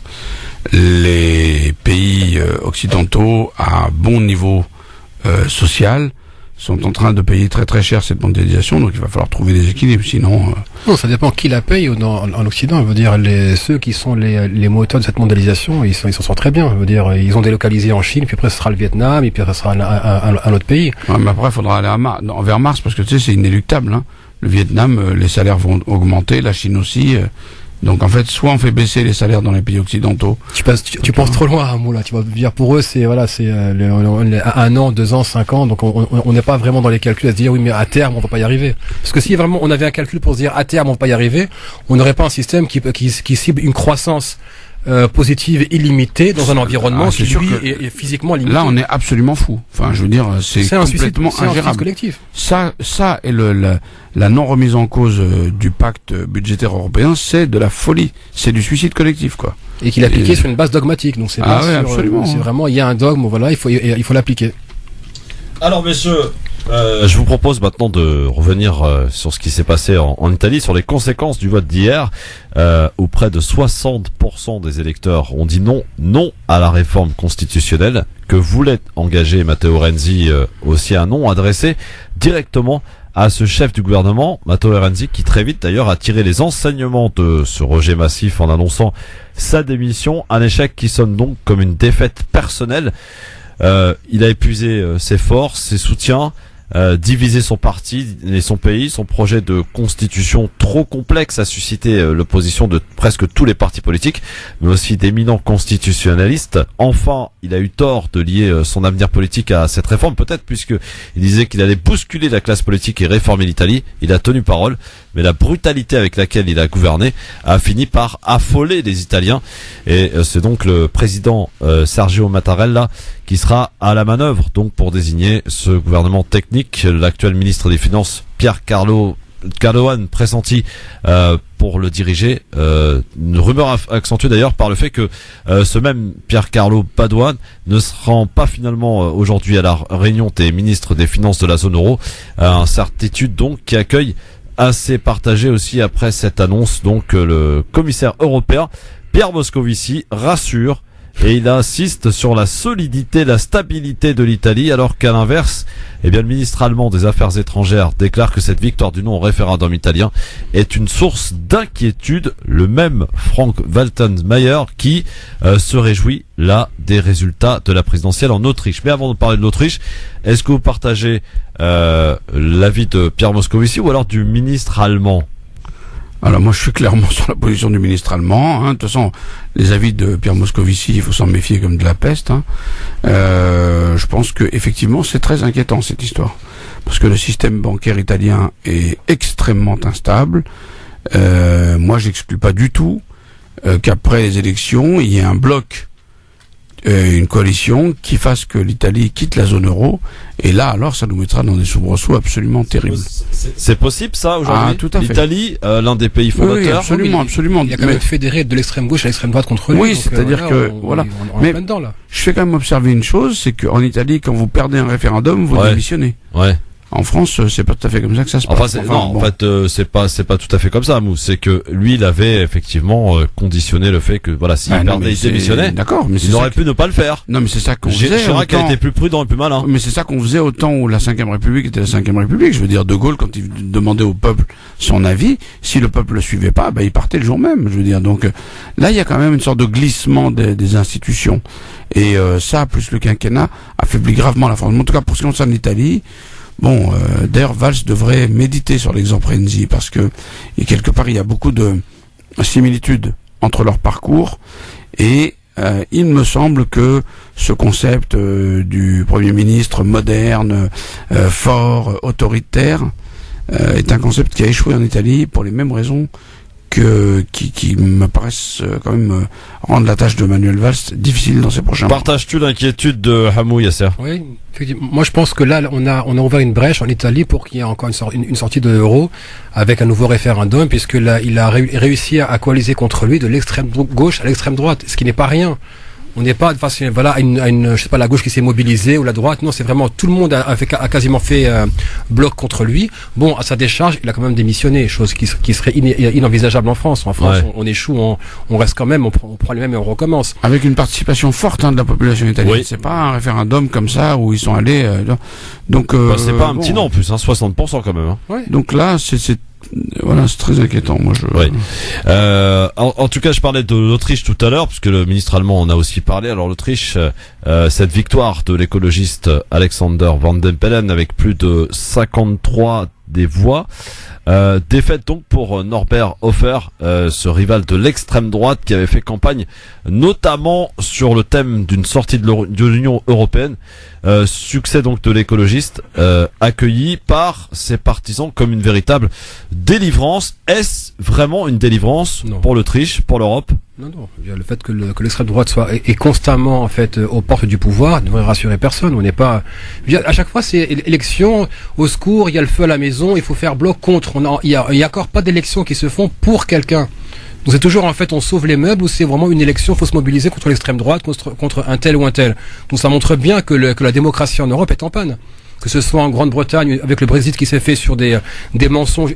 les pays occidentaux à bon niveau social sont en train de payer très très cher cette mondialisation, donc il va falloir trouver des équilibres, sinon... Non, ça dépend qui la paye en Occident. Je veux dire, ceux qui sont les moteurs de cette mondialisation, ils s'en sortent très bien. Je veux dire, ils ont délocalisé en Chine, puis après ce sera le Vietnam, et puis après ce sera un autre pays. Ouais, mais après, il faudra aller vers Mars, parce que tu sais, c'est inéluctable. Le Vietnam, les salaires vont augmenter, la Chine aussi... Donc en fait, soit on fait baisser les salaires dans les pays occidentaux. Tu penses trop loin, Hamou, là. Tu vas dire pour eux, c'est 1 an, 2 ans, 5 ans. Donc on n'est pas vraiment dans les calculs à se dire oui, mais à terme on va pas y arriver. Parce que si vraiment on avait un calcul pour se dire à terme on va pas y arriver, on n'aurait pas un système qui cible une croissance positive illimitée dans un environnement qui lui est physiquement limité. Là, on est absolument fou. Enfin, je veux dire, c'est complètement ingérable. Collectif. Ça est la non remise en cause du pacte budgétaire européen, c'est de la folie, c'est du suicide collectif, quoi. Et qu'il est appliqué sur une base dogmatique. Donc c'est c'est vraiment il y a un dogme, voilà, il faut l'appliquer. Alors messieurs, je vous propose maintenant de revenir sur ce qui s'est passé en Italie, sur les conséquences du vote d'hier, où près de 60% des électeurs ont dit non à la réforme constitutionnelle que voulait engager Matteo Renzi, aussi un non adressé directement à ce chef du gouvernement, Matteo Renzi, qui très vite d'ailleurs a tiré les enseignements de ce rejet massif en annonçant sa démission, un échec qui sonne donc comme une défaite personnelle. il a épuisé ses forces, ses soutiens, diviser son parti et son pays. Son projet de constitution trop complexe a suscité l'opposition de presque tous les partis politiques, mais aussi d'éminents constitutionnalistes. Enfin, il a eu tort de lier son avenir politique à cette réforme, peut-être puisque il disait qu'il allait bousculer la classe politique et réformer l'Italie. Il a tenu parole, mais la brutalité avec laquelle il a gouverné a fini par affoler les Italiens. Et c'est donc le président Sergio Mattarella qui sera à la manœuvre donc pour désigner ce gouvernement technique. L'actuel ministre des Finances, Piercarlo Padoan, pressenti pour le diriger. Une rumeur accentuée d'ailleurs par le fait que ce même Piercarlo Padoan ne se rend pas finalement aujourd'hui à la réunion des ministres des Finances de la zone euro. Incertitude donc qui accueille assez partagé aussi après cette annonce. Donc le commissaire européen Pierre Moscovici rassure et il insiste sur la solidité, la stabilité de l'Italie, alors qu'à l'inverse, eh bien, le ministre allemand des Affaires étrangères déclare que cette victoire du non au référendum italien est une source d'inquiétude. Le même Frank-Walter Steinmeier qui se réjouit là des résultats de la présidentielle en Autriche. Mais avant de parler de l'Autriche, est-ce que vous partagez l'avis de Pierre Moscovici ou alors du ministre allemand? Alors moi je suis clairement sur la position du ministre allemand. De toute façon, les avis de Pierre Moscovici, il faut s'en méfier comme de la peste. Je pense que effectivement c'est très inquiétant cette histoire, parce que le système bancaire italien est extrêmement instable. Moi j'exclus pas du tout qu'après les élections il y ait un bloc, une coalition qui fasse que l'Italie quitte la zone euro, et là alors ça nous mettra dans des soubresauts absolument terribles. C'est possible ça aujourd'hui? Tout à fait. L'Italie, l'un des pays fondateurs. Oui, absolument, absolument. Il y a quand même fédéré de l'extrême gauche à l'extrême droite contre lui. Oui, c'est-à-dire que voilà. On est plein dedans là. Je fais quand même observer une chose, c'est qu'en Italie, quand vous perdez un référendum, vous démissionnez. Ouais. En France, c'est pas tout à fait comme ça que ça se passe. En fait, c'est pas tout à fait comme ça, Mou. C'est que lui, il avait effectivement conditionné le fait que voilà, s'il perdait, il démissionnait. D'accord, mais il aurait pu ne pas le faire. Non, mais c'est ça qu'on faisait. Chirac a été plus prudent et plus malin. Mais c'est ça qu'on faisait au temps où la 5e République était la 5e République. Je veux dire, De Gaulle, quand il demandait au peuple son avis, si le peuple le suivait pas, il partait le jour même. Je veux dire, donc là, il y a quand même une sorte de glissement des institutions. Et ça, plus le quinquennat, affaiblit gravement la France. En tout cas, pour ce qui concerne l'Italie. Bon, d'ailleurs, Valls devrait méditer sur l'exemple Renzi, parce que quelque part il y a beaucoup de similitudes entre leurs parcours, et il me semble que ce concept du Premier ministre moderne, fort, autoritaire, est un concept qui a échoué en Italie pour les mêmes raisons qui me paraissent quand même rendre la tâche de Manuel Valls difficile dans ses prochains mois. Partages-tu l'inquiétude de Hamou, Yasser? Oui, effectivement. Moi je pense que là on a ouvert une brèche en Italie pour qu'il y ait encore une sortie de l'euro avec un nouveau référendum, puisque là il a réussi à coaliser contre lui de l'extrême gauche à l'extrême droite, ce qui n'est pas rien. On n'est pas face à une je sais pas, la gauche qui s'est mobilisée ou la droite. Non, c'est vraiment tout le monde a quasiment fait bloc contre lui. Bon, à sa décharge, il a quand même démissionné, chose qui serait inenvisageable en France. En France, on échoue, on reste quand même, on prend les mêmes et on recommence. Avec une participation forte de la population italienne. Oui. C'est pas un référendum comme ça où ils sont allés. Donc c'est pas un petit nom en plus, 60% quand même. Ouais. Donc là, c'est très inquiétant. Moi, en tout cas, je parlais de l'Autriche tout à l'heure, puisque le ministre allemand en a aussi parlé. Alors l'Autriche, cette victoire de l'écologiste Alexander Van den Bellen avec plus de 53 des voix. Défaite donc pour Norbert Hofer, ce rival de l'extrême droite qui avait fait campagne notamment sur le thème d'une sortie de l'Union européenne. Succès donc de l'écologiste, accueilli par ses partisans comme une véritable délivrance. Est-ce vraiment une délivrance pour l'Autriche, pour l'Europe? Non. Le fait que l'extrême droite est constamment en fait aux portes du pouvoir ne devrait rassurer personne. On n'est pas. À chaque fois, c'est élection, au secours, il y a le feu à la maison, il faut faire bloc contre. Il y a encore pas d'élections qui se font pour quelqu'un. Donc c'est toujours en fait on sauve les meubles, ou c'est vraiment une élection, faut se mobiliser contre l'extrême droite, contre un tel ou un tel. Donc ça montre bien que la démocratie en Europe est en panne. Que ce soit en Grande-Bretagne avec le Brexit qui s'est fait sur des mensonges.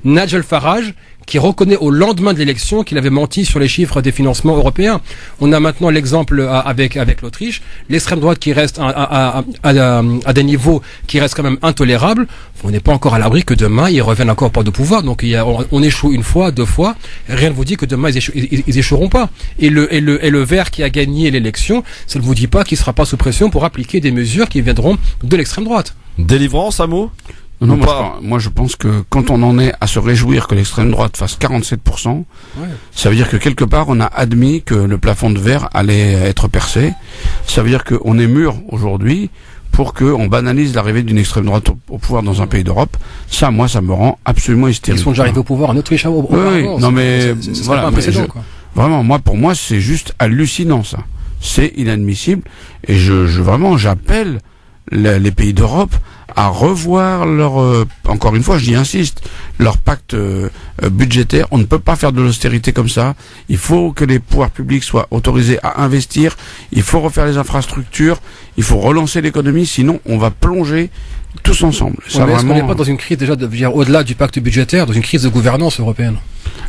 Nigel Farage qui reconnaît au lendemain de l'élection qu'il avait menti sur les chiffres des financements européens. On a maintenant l'exemple avec l'Autriche, l'extrême droite qui reste à des niveaux qui restent quand même intolérables. On n'est pas encore à l'abri que demain ils reviennent encore au pouvoir de pouvoir. Donc on échoue une fois, deux fois. Rien ne vous dit que demain ils échoueront pas. Et le vert qui a gagné l'élection, ça ne vous dit pas qu'il sera pas sous pression pour appliquer des mesures qui viendront de l'extrême droite. Délivrance, Amo? Non, moi je pense que quand on en est à se réjouir que l'extrême droite fasse 47%, ça veut dire que quelque part on a admis que le plafond de verre allait être percé. Ça veut dire qu'on est mûr aujourd'hui pour qu'on banalise l'arrivée d'une extrême droite au pouvoir dans un pays d'Europe. Ça, moi, ça me rend absolument hystérique. Ils sont déjà arrivés au pouvoir en Autriche. Oui, non mais voilà, pas un précédent, quoi. Vraiment, pour moi, c'est juste hallucinant, ça. C'est inadmissible. Et vraiment, j'appelle les pays d'Europe à revoir encore une fois, insiste, leur pacte budgétaire. On ne peut pas faire de l'austérité comme ça. Il faut que les pouvoirs publics soient autorisés à investir. Il faut refaire les infrastructures. Il faut relancer l'économie. Sinon, on va plonger tous ensemble. Est-ce qu'on n'est pas dans une crise déjà au-delà du pacte budgétaire, dans une crise de gouvernance européenne?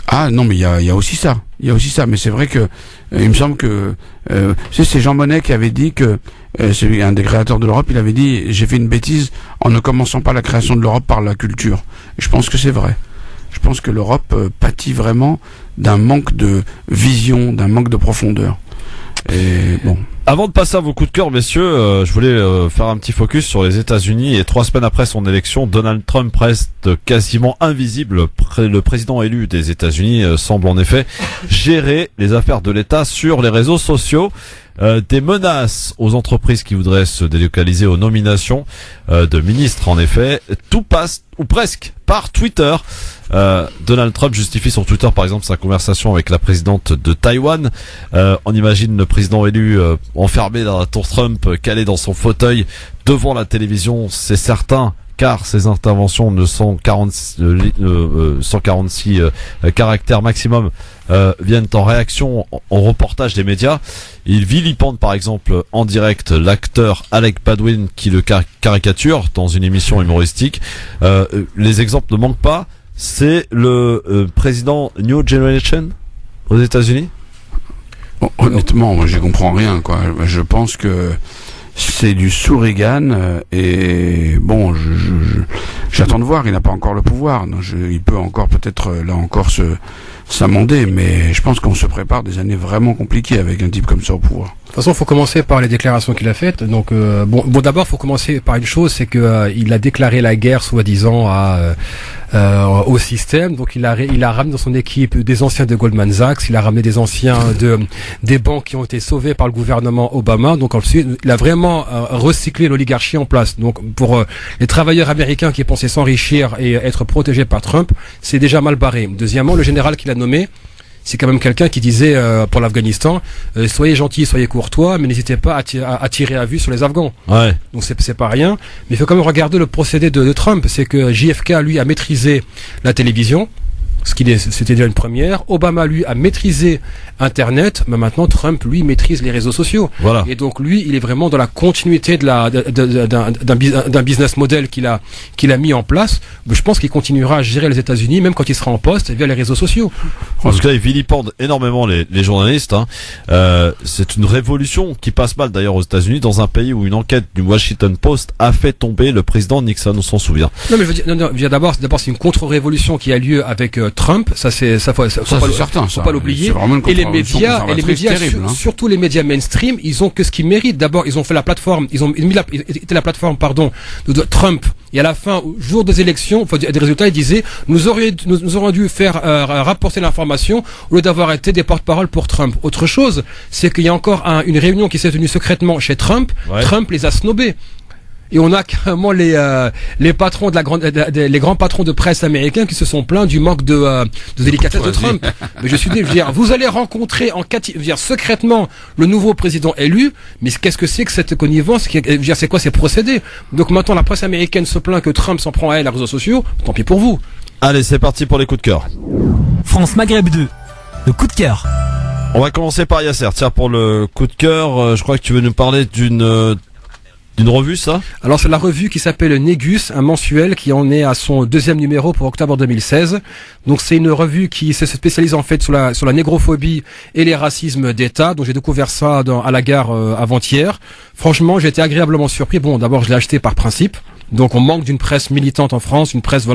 Ah non, mais il y a aussi ça. Il y a aussi ça. Mais c'est vrai que il me semble que c'est Jean Monnet qui avait dit que c'est un des créateurs de l'Europe. Il avait dit: j'ai fait une bêtise en ne commençant pas la création de l'Europe par la culture. Et je pense que c'est vrai. Je pense que l'Europe pâtit vraiment d'un manque de vision, d'un manque de profondeur. Et bon. Avant de passer à vos coups de cœur, messieurs, je voulais faire un petit focus sur les États-Unis. Et 3 semaines après son élection, Donald Trump reste quasiment invisible. Le président élu des États-Unis semble en effet gérer les affaires de l'État sur les réseaux sociaux. Des menaces aux entreprises qui voudraient se délocaliser aux nominations de ministres. En effet, tout passe, ou presque, par Twitter. Donald Trump justifie sur Twitter par exemple sa conversation avec la présidente de Taïwan. On imagine le président élu enfermé dans la tour Trump, calé dans son fauteuil devant la télévision, c'est certain, car ses interventions de 146 caractères maximum viennent en réaction en reportage des médias. Il vilipende par exemple en direct l'acteur Alec Baldwin qui le caricature dans une émission humoristique. Les exemples ne manquent pas. C'est le président New Generation aux États-Unis. Honnêtement, moi je comprends rien, quoi. Je pense que c'est du Sourigan et bon, j'attends de voir. Il n'a pas encore le pouvoir. Donc il peut encore peut-être là encore s'amender, mais je pense qu'on se prépare des années vraiment compliquées avec un type comme ça au pouvoir. De toute façon, il faut commencer par les déclarations qu'il a faites. Donc, bon, d'abord, il faut commencer par une chose, c'est que il a déclaré la guerre, soi-disant, au système. Donc, il a ramené dans son équipe des anciens de Goldman Sachs, il a ramené des anciens des banques qui ont été sauvées par le gouvernement Obama. Donc, ensuite, il a vraiment recyclé l'oligarchie en place. Donc, pour les travailleurs américains qui pensaient s'enrichir et être protégés par Trump, c'est déjà mal barré. Deuxièmement, le général qu'il a nommé, c'est quand même quelqu'un qui disait pour l'Afghanistan, soyez gentils, soyez courtois, mais n'hésitez pas à tirer à vue sur les Afghans. Ouais. Donc c'est pas rien. Mais il faut quand même regarder le procédé de Trump. C'est que JFK, lui, a maîtrisé la télévision, c'était déjà une première. Obama, lui, a maîtrisé Internet, mais maintenant Trump, lui, maîtrise les réseaux sociaux. Voilà. Et donc lui, il est vraiment dans la continuité d'un business model qu'il a mis en place. Mais je pense qu'il continuera à gérer les États-Unis, même quand il sera en poste, via les réseaux sociaux. En tout cas, il vilipende énormément les journalistes. C'est une révolution qui passe mal d'ailleurs aux États-Unis, dans un pays où une enquête du Washington Post a fait tomber le président Nixon, on s'en souvient. Non, mais je veux dire, d'abord, c'est une contre-révolution qui a lieu avec Trump. Ça faut pas l'oublier. Et les médias, surtout les médias mainstream, ils ont que ce qu'ils méritent. D'abord, ils ont fait la plateforme, ils étaient la plateforme, de Trump. Et à la fin, au jour des élections, des résultats, ils disaient, nous aurions dû faire rapporter l'information au lieu d'avoir été des porte-parole pour Trump. Autre chose, c'est qu'il y a encore une réunion qui s'est tenue secrètement chez Trump. Ouais. Trump les a snobés. Et on a carrément les patrons les grands patrons de presse américains qui se sont plaints du manque de délicatesse de Trump. Mais je veux dire, vous allez rencontrer secrètement le nouveau président élu, mais qu'est-ce que c'est que cette connivence? C'est quoi ces procédés? Donc maintenant, la presse américaine se plaint que Trump s'en prend à elle, les réseaux sociaux. Tant pis pour vous. Allez, c'est parti pour les coups de cœur. France Maghreb 2, le coup de cœur. On va commencer par Yasser. Tiens, pour le coup de cœur, je crois que tu veux nous parler d'une d'une revue, ça? Alors c'est la revue qui s'appelle Négus, un mensuel qui en est à son 2e numéro pour octobre 2016. Donc c'est une revue qui se spécialise en fait sur la négrophobie et les racismes d'État. Donc j'ai découvert ça à la gare avant-hier. Franchement, j'ai été agréablement surpris. Bon, d'abord je l'ai acheté par principe. Donc on manque d'une presse militante en France, une presse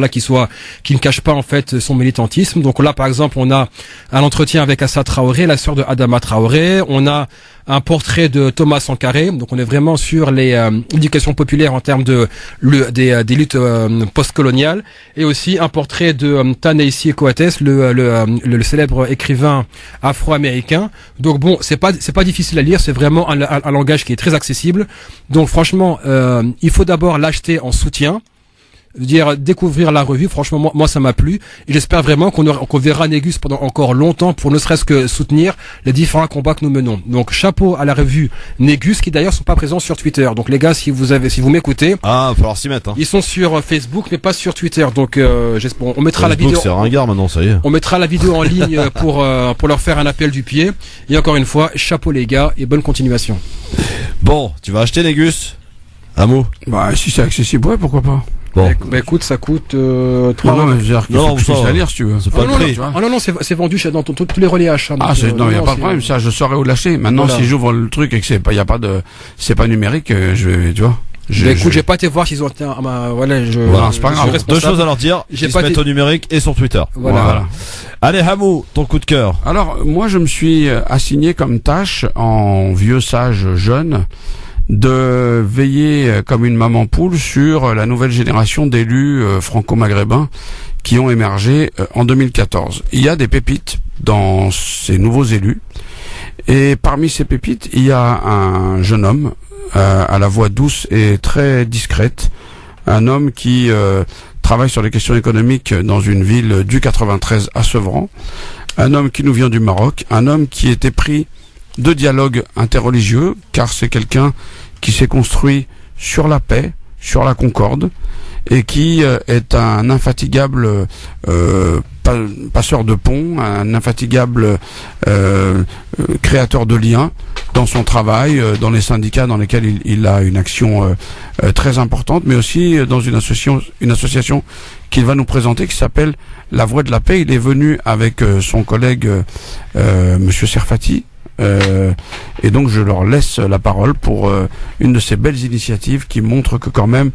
qui ne cache pas en fait son militantisme. Donc là par exemple on a un entretien avec Assa Traoré, la sœur de Adama Traoré. On a un portrait de Thomas Sankara. Donc on est vraiment sur l'éducation populaire en termes des luttes postcoloniales, et aussi un portrait de Ta-Nehisi Coates, le célèbre écrivain afro-américain. Donc bon, c'est pas difficile à lire, c'est vraiment un langage qui est très accessible. Donc franchement, il faut d'abord l'acheter en soutien, découvrir la revue. Franchement, moi ça m'a plu, et j'espère vraiment qu'on verra Négus pendant encore longtemps pour ne serait-ce que soutenir les différents combats que nous menons. Donc chapeau à la revue Négus, qui d'ailleurs sont pas présents sur Twitter. Donc les gars, si vous m'écoutez, il va falloir s'y mettre. Ils sont sur Facebook mais pas sur Twitter. Donc on mettra la vidéo. C'est ringard maintenant, ça y est. On mettra la vidéo en ligne pour leur faire un appel du pied. Et encore une fois, chapeau les gars et bonne continuation. Bon, tu vas acheter Négus, Amou? Bah si c'est accessible, ouais, pourquoi pas. Bon. Bah écoute, ça coûte 3 non, mais je veux dire qu'il faut que je puisse la lire si tu veux. C'est pas le prix. Non, c'est vendu dans tous les relais achats. Ah, non, il n'y a pas de problème, ça, je saurais où l'acheter. Maintenant, si j'ouvre le truc et que c'est pas numérique, je vais, tu vois. J'ai pas été voir s'ils ont été, c'est pas grave. Deux choses à leur dire. Ils se mettent au numérique et sur Twitter. Voilà. Allez, Hamou, ton coup de cœur. Alors, moi, je me suis assigné comme tâche, en vieux sage jeune, de veiller comme une maman poule sur la nouvelle génération d'élus franco-maghrébins qui ont émergé en 2014. Il y a des pépites dans ces nouveaux élus, et parmi ces pépites, il y a un jeune homme à la voix douce et très discrète, un homme qui travaille sur les questions économiques dans une ville du 93 à Sevran, un homme qui nous vient du Maroc, un homme qui était pris de dialogue interreligieux, car c'est quelqu'un qui s'est construit sur la paix, sur la concorde, et qui est un infatigable passeur de ponts, un infatigable créateur de liens dans son travail, dans les syndicats dans lesquels il a une action très importante, mais aussi dans une association qu'il va nous présenter qui s'appelle La Voix de la Paix. Il est venu avec son collègue Monsieur Serfati, et donc je leur laisse la parole pour une de ces belles initiatives qui montrent que quand même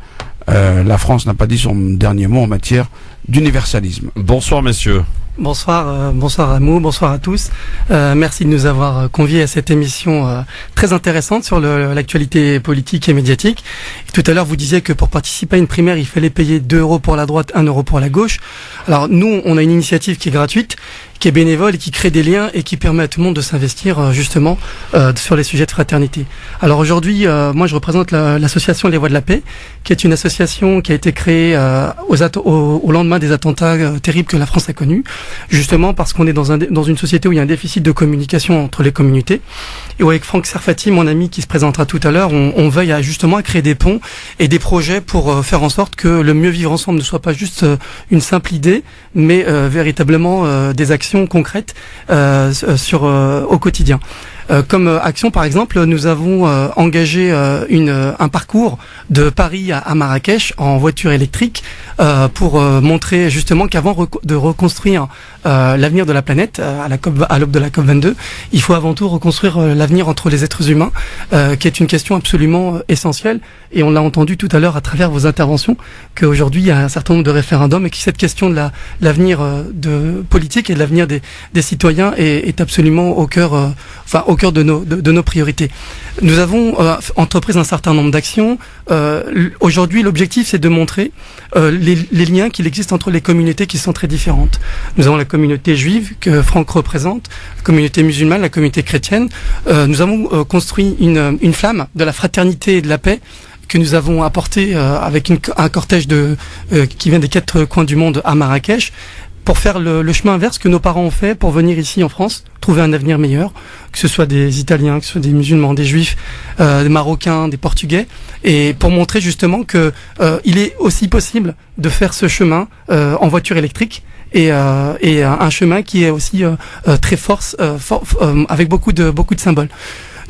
la France n'a pas dit son dernier mot en matière d'universalisme. Bonsoir messieurs. Bonsoir, bonsoir Amou, bonsoir à tous. Merci de nous avoir conviés à cette émission très intéressante sur l'actualité politique et médiatique. Et tout à l'heure, vous disiez que pour participer à une primaire, il fallait payer 2 € pour la droite, 1 € pour la gauche. Alors nous, on a une initiative qui est gratuite, qui est bénévole et qui crée des liens et qui permet à tout le monde de s'investir justement sur les sujets de fraternité. Alors aujourd'hui, moi je représente l'association Les Voix de la Paix, qui est une association qui a été créée au lendemain des attentats terribles que la France a connus, justement parce qu'on est dans une société où il y a un déficit de communication entre les communautés. Et où avec Franck Serfati, mon ami qui se présentera tout à l'heure, on veille justement à créer des ponts et des projets pour faire en sorte que le mieux vivre ensemble ne soit pas juste une simple idée, mais véritablement des actions concrètes au quotidien. Comme action, par exemple, nous avons engagé un parcours de Paris à Marrakech en voiture électrique pour montrer justement qu'avant de reconstruire l'avenir de la planète à l'aube de la COP22, il faut avant tout reconstruire l'avenir entre les êtres humains, qui est une question absolument essentielle. Et on l'a entendu tout à l'heure à travers vos interventions, qu'aujourd'hui il y a un certain nombre de référendums et que cette question de l'avenir de politique et de l'avenir des citoyens est absolument au cœur de nos priorités. Nous avons entrepris un certain nombre d'actions. Aujourd'hui, l'objectif, c'est de montrer les liens qu'il existe entre les communautés qui sont très différentes. Nous avons la communauté juive que Franck représente, la communauté musulmane, la communauté chrétienne. Nous avons construit une flamme de la fraternité et de la paix que nous avons apporté avec un cortège qui vient des 4 coins du monde à Marrakech, pour faire le chemin inverse que nos parents ont fait pour venir ici en France, trouver un avenir meilleur, que ce soit des Italiens, que ce soit des musulmans, des Juifs, des Marocains, des Portugais, et pour montrer justement que il est aussi possible de faire ce chemin en voiture électrique, et un chemin qui est aussi très fort, avec beaucoup de symboles.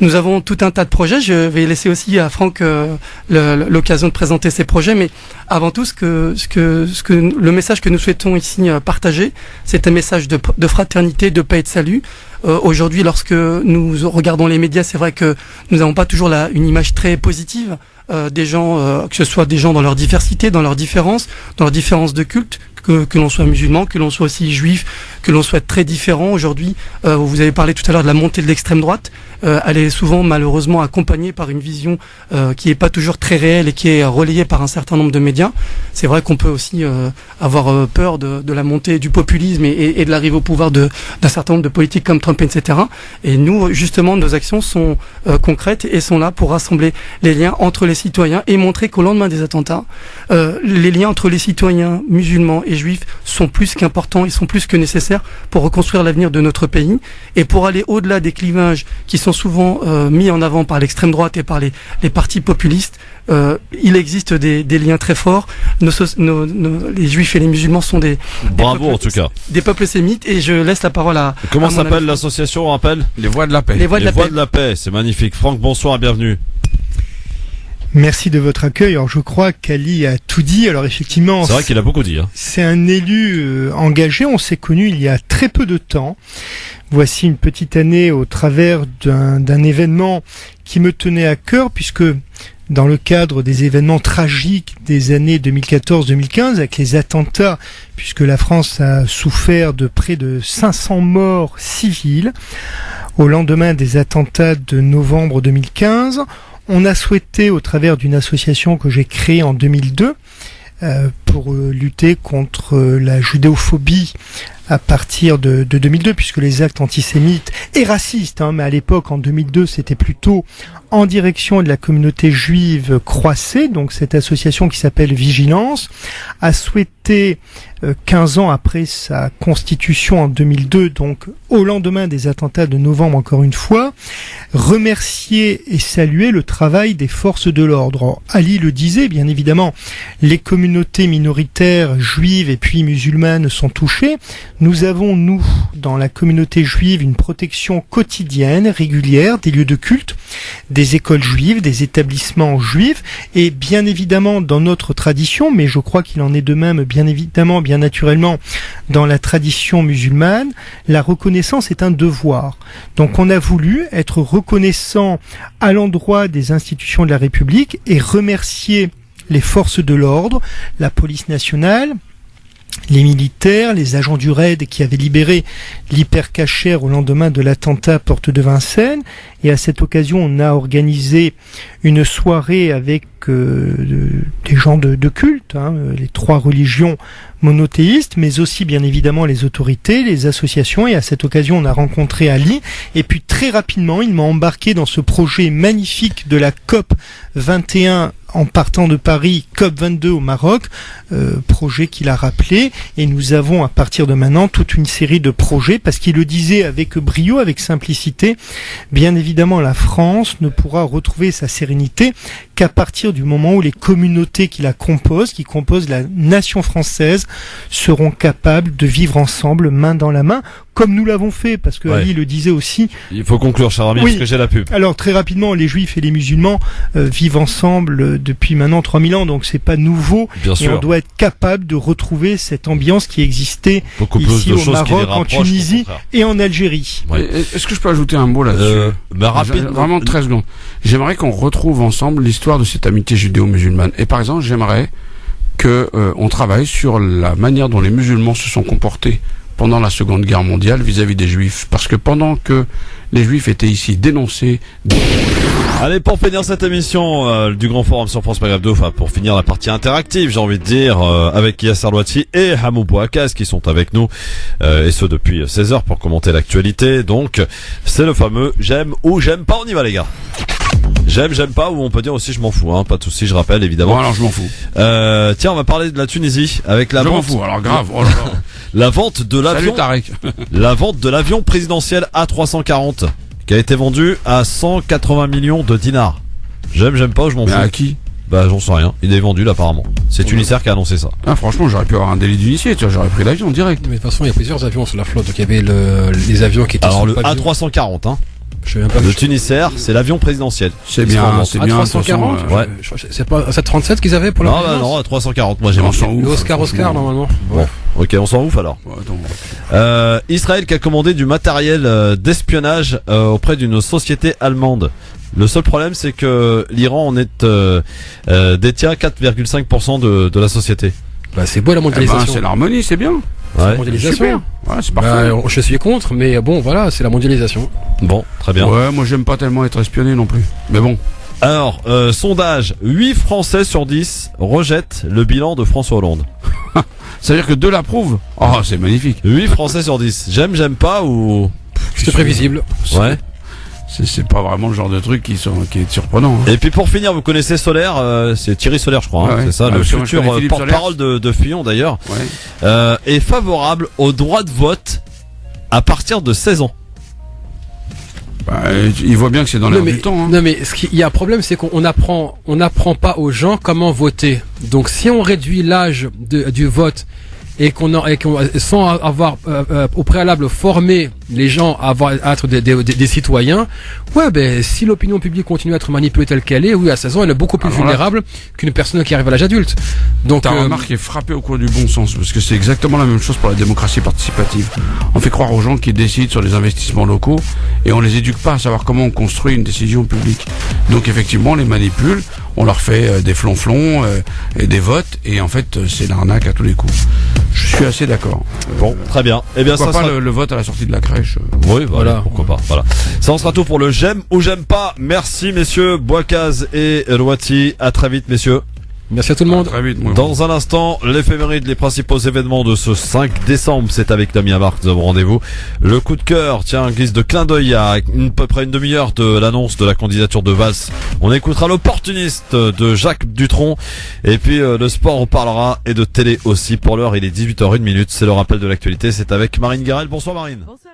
Nous avons tout un tas de projets. Je vais laisser aussi à Franck l'occasion de présenter ses projets, mais avant tout, le message que nous souhaitons ici partager, c'est un message de fraternité, de paix et de salut. Aujourd'hui, lorsque nous regardons les médias, c'est vrai que nous n'avons pas toujours une image très positive des gens, que ce soit des gens dans leur diversité, dans leurs différences de culte, que l'on soit musulman, que l'on soit aussi juif, que l'on soit très différent. Aujourd'hui, vous avez parlé tout à l'heure de la montée de l'extrême droite. Elle est souvent malheureusement accompagnée par une vision qui est pas toujours très réelle et qui est relayée par un certain nombre de médias. C'est vrai qu'on peut aussi avoir peur de la montée du populisme et de l'arrivée au pouvoir d'un certain nombre de politiques comme Trump, etc. Et nous, justement, nos actions sont concrètes et sont là pour rassembler les liens entre les citoyens et montrer qu'au lendemain des attentats, les liens entre les citoyens musulmans et juifs sont plus qu'importants, ils sont plus que nécessaires pour reconstruire l'avenir de notre pays et pour aller au-delà des clivages qui sont souvent mis en avant par l'extrême droite et par les partis populistes. Il existe des liens très forts. Les juifs et les musulmans sont des peuples sémites, et je laisse la parole à... Comment s'appelle l'association, on rappelle? Les Voix de la Paix. Les Voix de la Paix, c'est magnifique. Franck, bonsoir et bienvenue. Merci de votre accueil. Alors je crois qu'Ali a tout dit. Alors effectivement, c'est vrai qu'il a beaucoup dit. C'est un élu engagé. On s'est connu il y a très peu de temps. Voici une petite année au travers d'un événement qui me tenait à cœur, puisque dans le cadre des événements tragiques des années 2014-2015, avec les attentats, puisque la France a souffert de près de 500 morts civiles, au lendemain des attentats de novembre 2015, on a souhaité, au travers d'une association que j'ai créée en 2002, pour lutter contre la judéophobie à partir de 2002, puisque les actes antisémites et racistes, mais à l'époque, en 2002, c'était plutôt en direction de la communauté juive croissait. Donc cette association qui s'appelle Vigilance a souhaité, 15 ans après sa constitution en 2002, donc au lendemain des attentats de novembre encore une fois, remercier et saluer le travail des forces de l'ordre. Alors, Ali le disait, bien évidemment, les communautés minoritaires juives et puis musulmanes sont touchées. Nous avons, nous, dans la communauté juive, une protection quotidienne, régulière, des lieux de culte, des écoles juives, des établissements juifs, et bien évidemment dans notre tradition, mais je crois qu'il en est de même, bien évidemment, bien naturellement, dans la tradition musulmane, la reconnaissance est un devoir. Donc on a voulu être reconnaissant à l'endroit des institutions de la République et remercier les forces de l'ordre, la police nationale, les militaires, les agents du RAID qui avaient libéré l'hypercachère au lendemain de l'attentat porte de Vincennes. Et à cette occasion, on a organisé une soirée avec des gens de culte, les 3 religions monothéistes, mais aussi bien évidemment les autorités, les associations. Et à cette occasion, on a rencontré Ali. Et puis très rapidement, il m'a embarqué dans ce projet magnifique de la COP 21 en partant de Paris, COP 22 au Maroc, projet qu'il a rappelé. Et nous avons à partir de maintenant toute une série de projets, parce qu'il le disait avec brio, avec simplicité, bien évidemment la France ne pourra retrouver sa sérénité qu'à partir du moment où les communautés qui la composent, qui composent la nation française, seront capables de vivre ensemble, main dans la main, comme nous l'avons fait, parce que Ali le disait aussi. Il faut conclure, cher ami, parce que j'ai la pub. Alors très rapidement, les juifs et les musulmans vivent ensemble depuis maintenant 3000 ans, donc c'est pas nouveau. Bien sûr. On doit être capable de retrouver cette ambiance qui existait beaucoup ici au Maroc, en Tunisie et en Algérie. Est-ce que je peux ajouter un mot là-dessus? Vraiment 13 secondes. J'aimerais qu'on retrouve ensemble l'histoire de cette amitié judéo-musulmane. Et par exemple, j'aimerais que on travaille sur la manière dont les musulmans se sont comportés pendant la Seconde Guerre mondiale vis-à-vis des Juifs. Parce que pendant que les Juifs étaient ici dénoncés... Allez, pour finir cette émission du Grand Forum sur France Maghreb 2, enfin pour finir la partie interactive, j'ai envie de dire, avec Yasser Louati et Hamou Bouakaz qui sont avec nous, et ce depuis 16h pour commenter l'actualité. Donc, c'est le fameux j'aime ou j'aime pas. On y va les gars. J'aime pas, ou on peut dire aussi je m'en fous, pas de soucis, je rappelle évidemment. Bon alors je m'en fous. Tiens, on va parler de la Tunisie avec la vente. Je m'en fous, alors grave. Oh là là. La vente de l'avion. Salut Tarek. La vente de l'avion présidentiel A340 qui a été vendu à 180 millions de dinars. J'aime pas, ou je m'en fous. Mais à qui? Bah j'en sais rien. Il est vendu là apparemment. C'est Tunisair qui a annoncé ça. Ah franchement j'aurais pu avoir un délit d'initié, tu vois, j'aurais pris l'avion direct. Mais de toute façon il y a plusieurs avions sur la flotte, donc il y avait les avions qui étaient... Alors le A340 Le Tunis Air, c'est l'avion présidentiel. C'est bien, c'est bien. 340. Ouais. C'est pas 737 qu'ils avaient pour la présidence. Non, 340. Moi j'ai marqué. Le Oscar normalement. Bon, ok, on s'en ouf alors. Israël qui a commandé du matériel d'espionnage auprès d'une société allemande. Le seul problème, c'est que l'Iran détient 4,5% de la société. Bah, c'est beau la mondialisation. C'est l'harmonie, c'est bien. Ouais. La mondialisation. Super. Ouais, c'est parfait. Je suis contre, mais bon, voilà, c'est la mondialisation. Bon, très bien. Ouais, moi j'aime pas tellement être espionné non plus. Mais bon. Alors, sondage, 8 Français sur 10 rejettent le bilan de François Hollande. Ça veut dire que 2 l'approuvent. Oh, c'est magnifique. 8 Français sur 10. J'aime pas ou... C'est prévisible. Ouais. C'est pas vraiment le genre de truc qui est surprenant. Hein. Et puis pour finir, vous connaissez Solaire, c'est Thierry Solaire je crois, hein, c'est ça, le futur porte-parole de Fillon d'ailleurs, est favorable au droit de vote à partir de 16 ans. Bah, il voit bien que c'est dans l'air du temps. Hein. Non mais il y a un problème, c'est qu'on n'apprend pas aux gens comment voter. Donc si on réduit l'âge du vote et qu'on sans avoir au préalable formé les gens à être des citoyens, si l'opinion publique continue à être manipulée telle qu'elle est, oui, à 16 ans, elle est beaucoup plus vulnérable qu'une personne qui arrive à l'âge adulte. Donc ta remarque est frappée au coin du bon sens, parce que c'est exactement la même chose pour la démocratie participative. On fait croire aux gens qu'ils décident sur les investissements locaux et on les éduque pas à savoir comment on construit une décision publique. Donc effectivement, on les manipule, on leur fait des flonflons et des votes, et en fait c'est l'arnaque à tous les coups. Je suis assez d'accord. Bon, très bien. Eh bien, pourquoi ça pas sera... le vote à la sortie de la crèche. Oui, voilà, pourquoi pas. Voilà. Ça en sera tout pour le j'aime ou j'aime pas. Merci messieurs Bouakaz et Rouati. À très vite messieurs. Merci à tout le monde. Très vite. Dans un instant, l'éphéméride, les principaux événements de ce 5 décembre, c'est avec Damien Marc, nous avons rendez-vous. Le coup de cœur, tiens, en guise de clin d'œil à peu près une demi-heure de l'annonce de la candidature de Valls. On écoutera l'opportuniste de Jacques Dutronc. Et puis le sport, on parlera, et de télé aussi. Pour l'heure, il est 18h01, c'est le rappel de l'actualité. C'est avec Marine Guérel. Bonsoir Marine. Bonsoir.